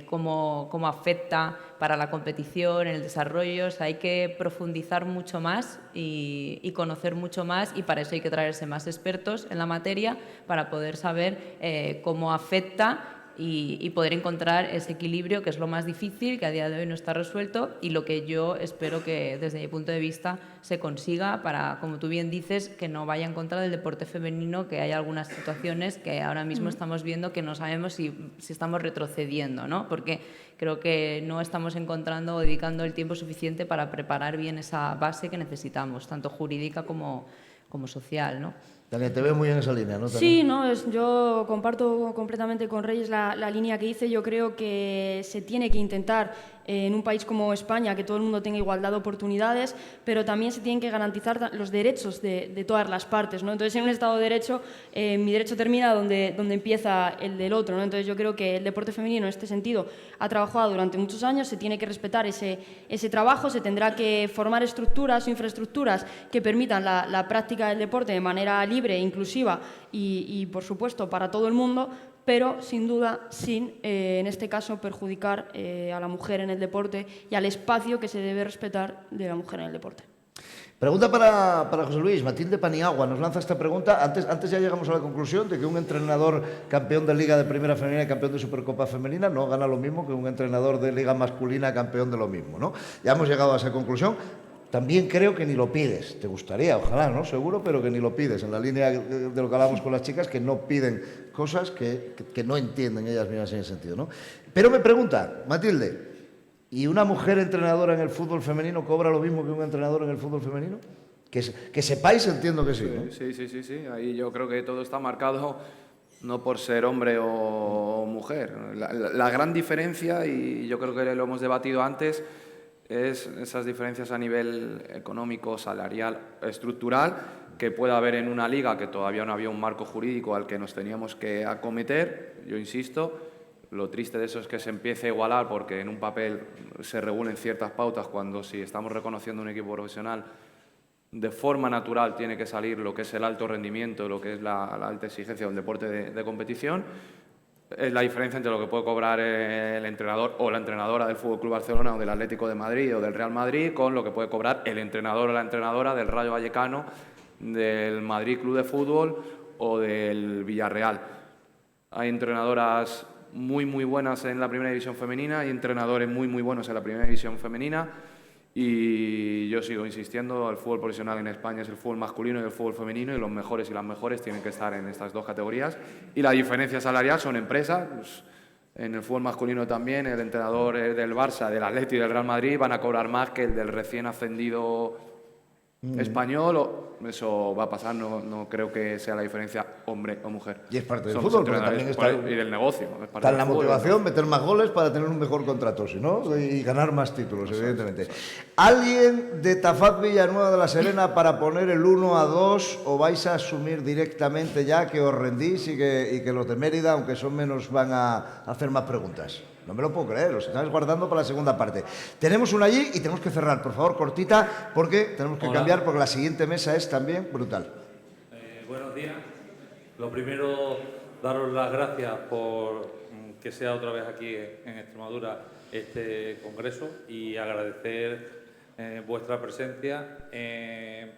cómo afecta para la competición, en el desarrollo. O sea, hay que profundizar mucho más y conocer mucho más, y para eso hay que traerse más expertos en la materia para poder saber cómo afecta y poder encontrar ese equilibrio, que es lo más difícil, que a día de hoy no está resuelto, y lo que yo espero que desde mi punto de vista se consiga para, como tú bien dices, que no vaya en contra del deporte femenino, que hay algunas situaciones que ahora mismo estamos viendo que no sabemos si estamos retrocediendo, ¿no? Porque creo que no estamos encontrando o dedicando el tiempo suficiente para preparar bien esa base que necesitamos, tanto jurídica como social, ¿no? Tania, te veo muy en esa línea, ¿no? Sí, no, yo comparto completamente con Reyes la línea que dice. Yo creo que se tiene que intentar en un país como España que todo el mundo tenga igualdad de oportunidades, pero también se tienen que garantizar los derechos de todas las partes, ¿no? Entonces, en un Estado de Derecho, mi derecho termina donde empieza el del otro, ¿no? Entonces, yo creo que el deporte femenino en este sentido ha trabajado durante muchos años, se tiene que respetar ese trabajo, se tendrá que formar estructuras o infraestructuras que permitan la práctica del deporte de manera libre, inclusiva y, por supuesto, para todo el mundo, pero sin duda sin, en este caso, perjudicar a la mujer en el deporte y al espacio que se debe respetar de la mujer en el deporte. Pregunta para José Luis. Matilde Paniagua nos lanza esta pregunta. Antes ya llegamos a la conclusión de que un entrenador campeón de Liga de Primera Femenina y campeón de Supercopa Femenina no gana lo mismo que un entrenador de Liga Masculina campeón de lo mismo, ¿no? Ya hemos llegado a esa conclusión. También creo que ni lo pides. Te gustaría, ojalá, ¿no? Seguro, pero que ni lo pides. En la línea de lo que hablamos con las chicas, que no piden cosas que no entienden ellas mismas en ese sentido, ¿no? Pero me pregunta, Matilde, ¿y una mujer entrenadora en el fútbol femenino cobra lo mismo que un entrenador en el fútbol femenino? Que sepáis, entiendo que sí, ¿no? Sí. Ahí yo creo que todo está marcado no por ser hombre o mujer. La gran diferencia, y yo creo que lo hemos debatido antes, es esas diferencias a nivel económico, salarial, estructural, que puede haber en una liga que todavía no había un marco jurídico al que nos teníamos que acometer. Yo insisto, lo triste de eso es que se empiece a igualar porque en un papel se regulen ciertas pautas, cuando si estamos reconociendo un equipo profesional, de forma natural tiene que salir lo que es el alto rendimiento, lo que es la alta exigencia del deporte de competición. Es la diferencia entre lo que puede cobrar el entrenador o la entrenadora del FC Barcelona o del Atlético de Madrid o del Real Madrid con lo que puede cobrar el entrenador o la entrenadora del Rayo Vallecano, del Madrid Club de Fútbol o del Villarreal. Hay entrenadoras muy buenas en la primera división femenina y entrenadores muy buenos en la primera división femenina, y yo sigo insistiendo, el fútbol profesional en España es el fútbol masculino y el fútbol femenino, y los mejores y las mejores tienen que estar en estas dos categorías, y la diferencia salarial son empresas. Pues, en el fútbol masculino también el entrenador del Barça, del Atleti y del Real Madrid van a cobrar más que el del recién ascendido español. Eso va a pasar, no creo que sea la diferencia hombre o mujer. Y es parte del Son fútbol, porque también está, y del negocio. Está en la motivación, meter más goles para tener un mejor contrato, ¿sí, no? Y ganar más títulos, evidentemente. ¿Alguien de Tafat Villanueva de la Serena para poner el 1-2, o vais a asumir directamente ya que os rendís y que los de Mérida, aunque son menos, van a hacer más preguntas? No me lo puedo creer, los estáis guardando para la segunda parte. Tenemos una allí y tenemos que cerrar, por favor, cortita, porque tenemos que cambiar, porque la siguiente mesa es también brutal. Buenos días. Lo primero, daros las gracias por que sea otra vez aquí en Extremadura este congreso y agradecer vuestra presencia.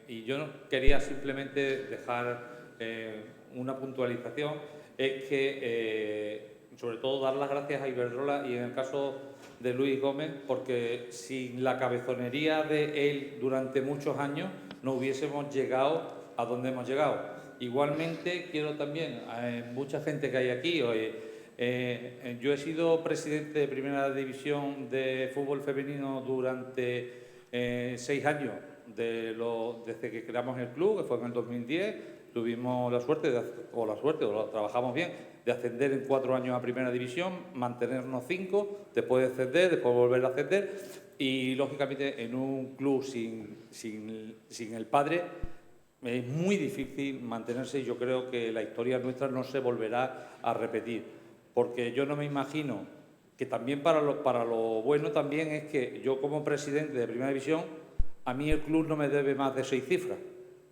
Y yo quería simplemente dejar una puntualización, es que sobre todo dar las gracias a Iberdrola y en el caso de Luis Gómez, porque sin la cabezonería de él durante muchos años no hubiésemos llegado a donde hemos llegado. Igualmente quiero también, mucha gente que hay aquí, yo he sido presidente de Primera División de fútbol femenino durante 6 años, desde que creamos el club, que fue en el 2010, tuvimos la suerte, trabajamos bien, de ascender en 4 años a Primera División, mantenernos 5, después de ascender, después volver a ascender y, lógicamente, en un club sin el padre es muy difícil mantenerse y yo creo que la historia nuestra no se volverá a repetir, porque yo no me imagino que también para lo bueno también es que yo como presidente de Primera División, a mí el club no me debe más de 6 cifras,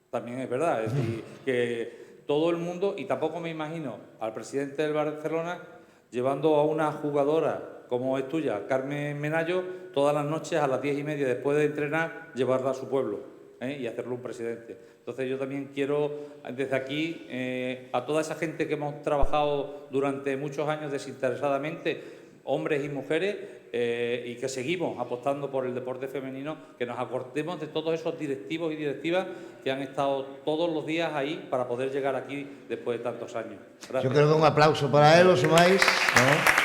también es verdad, es decir, que todo el mundo, y tampoco me imagino al presidente del Barcelona llevando a una jugadora como es tuya, Carmen Menayo, todas las noches a las 10:30 después de entrenar, llevarla a su pueblo y hacerlo un presidente. Entonces yo también quiero, desde aquí, a toda esa gente que hemos trabajado durante muchos años desinteresadamente, hombres y mujeres, y que seguimos apostando por el deporte femenino, que nos acordemos de todos esos directivos y directivas que han estado todos los días ahí para poder llegar aquí después de tantos años. Gracias. Yo creo que un aplauso para él, ¿os sumáis? ¿No?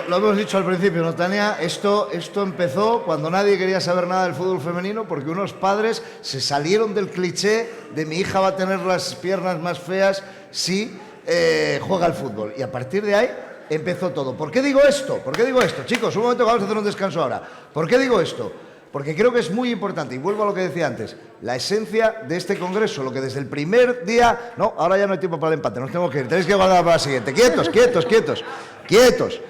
Lo hemos dicho al principio, ¿no, Tania? Esto empezó cuando nadie quería saber nada del fútbol femenino porque unos padres se salieron del cliché de mi hija va a tener las piernas más feas si juega al fútbol. Y a partir de ahí empezó todo. ¿Por qué digo esto? ¿Por qué digo esto? Chicos, un momento, vamos a hacer un descanso ahora. ¿Por qué digo esto? Porque creo que es muy importante, y vuelvo a lo que decía antes, la esencia de este congreso, lo que desde el primer día... No, ahora ya no hay tiempo para el empate, nos tenemos que ir, tenéis que guardar para la siguiente. Quietos, quietos, quietos, quietos.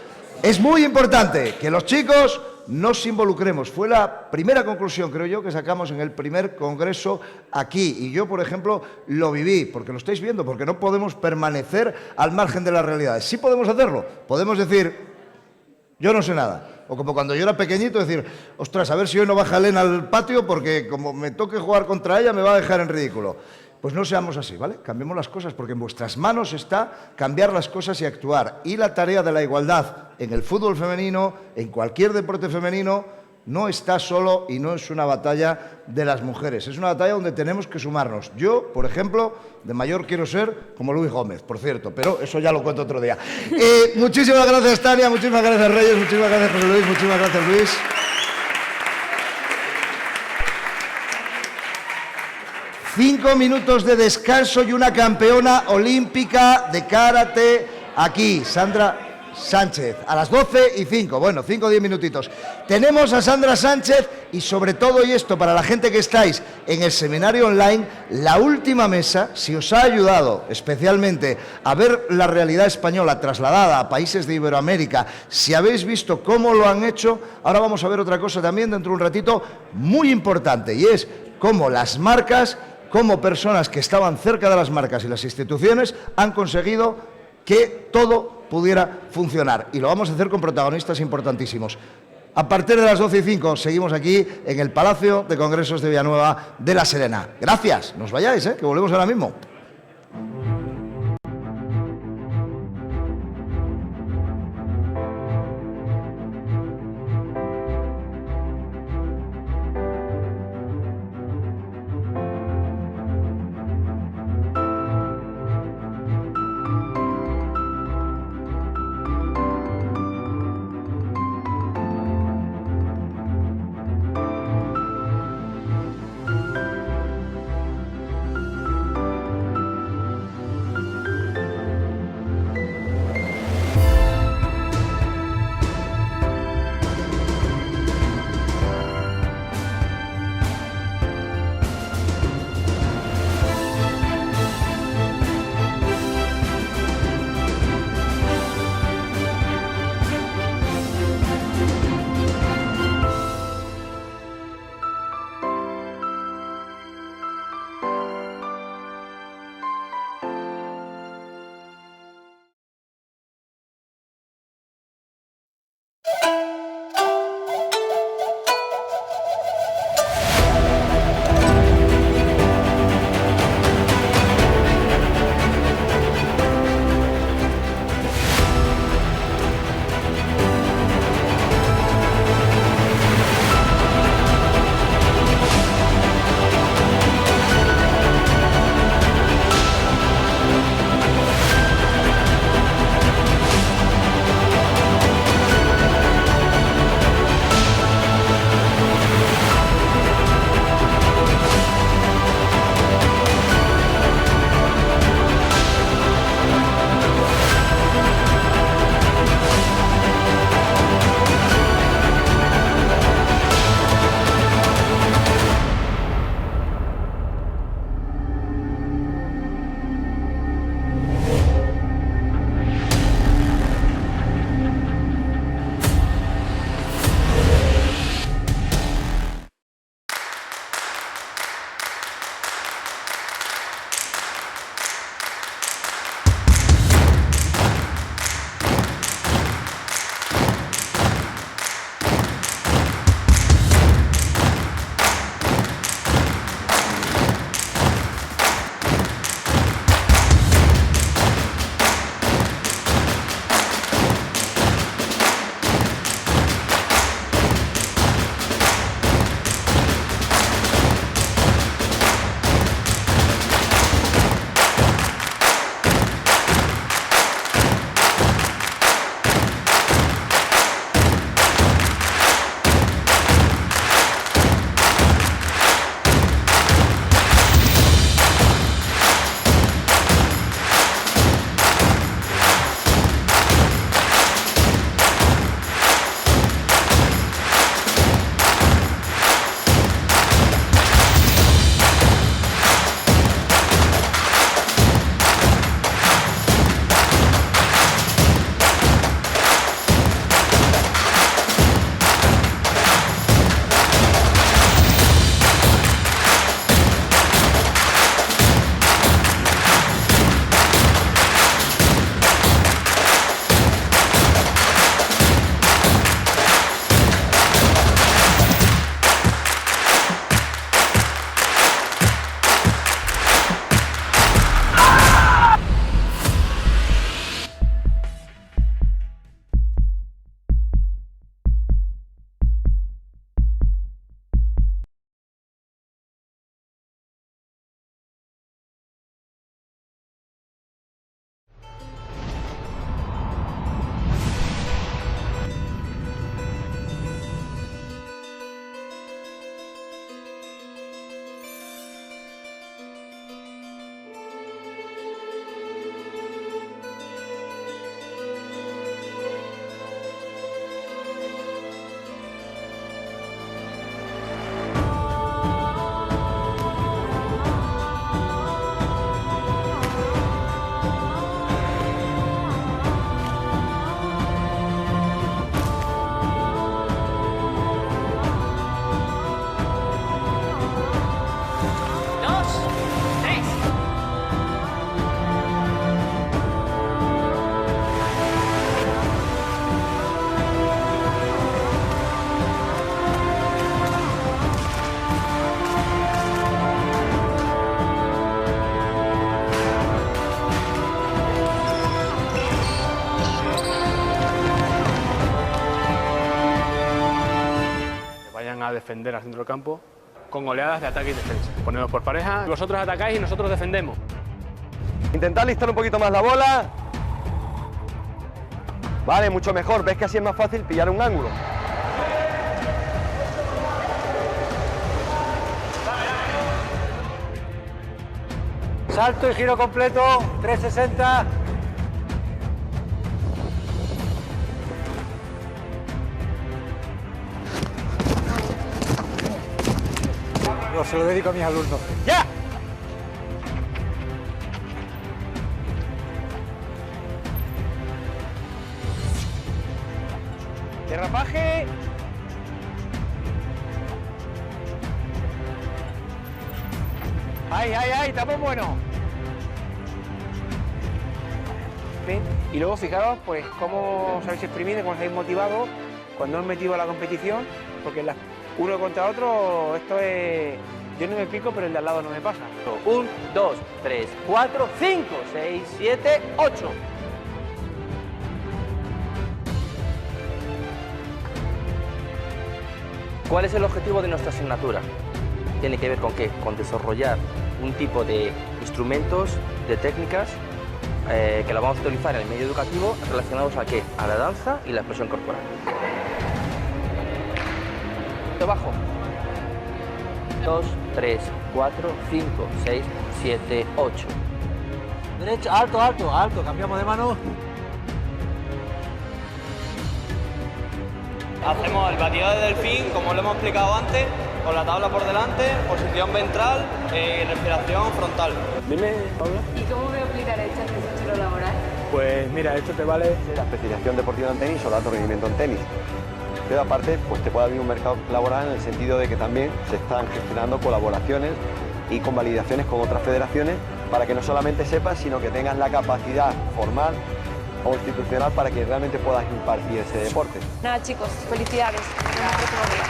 Es muy importante que los chicos nos involucremos. Fue la primera conclusión, creo yo, que sacamos en el primer congreso aquí. Y yo, por ejemplo, lo viví, porque lo estáis viendo, porque no podemos permanecer al margen de las realidades. Sí podemos hacerlo, podemos decir, yo no sé nada. O como cuando yo era pequeñito, decir, ostras, a ver si hoy no baja Elena al patio porque como me toque jugar contra ella me va a dejar en ridículo. Pues no seamos así, ¿vale? Cambiemos las cosas porque en vuestras manos está cambiar las cosas y actuar. Y la tarea de la igualdad en el fútbol femenino, en cualquier deporte femenino, no está solo y no es una batalla de las mujeres. Es una batalla donde tenemos que sumarnos. Yo, por ejemplo, de mayor quiero ser como Luis Gómez, por cierto, pero eso ya lo cuento otro día. Muchísimas gracias, Tania, muchísimas gracias, Reyes, muchísimas gracias, José Luis, muchísimas gracias, Luis. Cinco minutos de descanso y una campeona olímpica de karate aquí, Sandra Sánchez, a las 12:05, bueno, 5 o 10 minutitos. Tenemos a Sandra Sánchez y sobre todo, y esto para la gente que estáis en el seminario online, la última mesa, si os ha ayudado especialmente a ver la realidad española trasladada a países de Iberoamérica, si habéis visto cómo lo han hecho, ahora vamos a ver otra cosa también dentro de un ratito muy importante, y es cómo las marcas, cómo personas que estaban cerca de las marcas y las instituciones han conseguido que todo pudiera funcionar. Y lo vamos a hacer con protagonistas importantísimos. A partir de las 12:05 seguimos aquí en el Palacio de Congresos de Villanueva de la Serena. Gracias, no os vayáis, que volvemos ahora mismo. defender al centro del campo con oleadas de ataque y defensa. Ponemos por pareja, vosotros atacáis y nosotros defendemos. Intentar listar un poquito más la bola. Vale, mucho mejor. Ves que así es más fácil pillar un ángulo. Salto y giro completo, 360. Yo se lo dedico a mis alumnos. ¡Ya! Derrapaje. ¡Ay, tapón bueno! Y luego fijaros pues cómo os habéis exprimido, cómo os habéis motivado cuando os metido a la competición, porque uno contra otro, esto es... Yo no me pico, pero el de al lado no me pasa. 1, 2, 3, 4, 5, 6, 7, 8. ¿Cuál es el objetivo de nuestra asignatura? Tiene que ver con qué, con desarrollar un tipo de instrumentos, de técnicas que la vamos a utilizar en el medio educativo relacionados a qué, a la danza y la expresión corporal. Debajo. 2, 3, 4, 5, 6, 7, 8. Derecha, alto, alto, alto, cambiamos de mano. Hacemos el batido de delfín, como lo hemos explicado antes, con la tabla por delante, posición ventral y respiración frontal. Dime, Pablo. ¿Y cómo me aplicaré este ejercicio laboral? Pues mira, esto te vale... La especialización deportiva en tenis o el alto rendimiento en tenis. Pero aparte, pues te puede abrir un mercado laboral en el sentido de que también se están gestionando colaboraciones y convalidaciones con otras federaciones para que no solamente sepas, sino que tengas la capacidad formal o institucional para que realmente puedas impartir ese deporte. Nada, chicos, felicidades. Nos vemos el próximo día.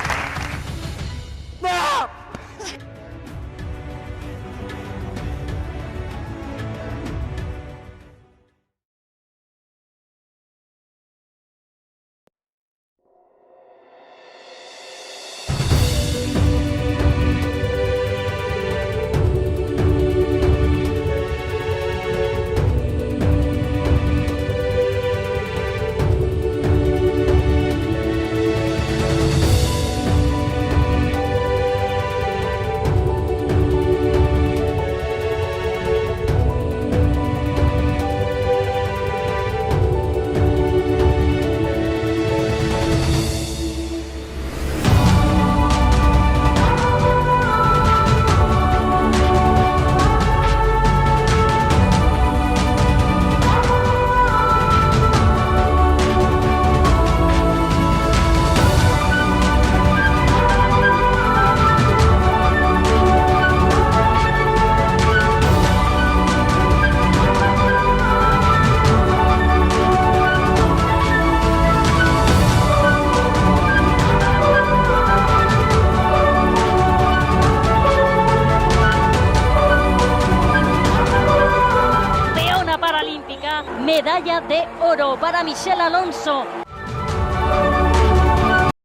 Medalla de oro para Michelle Alonso.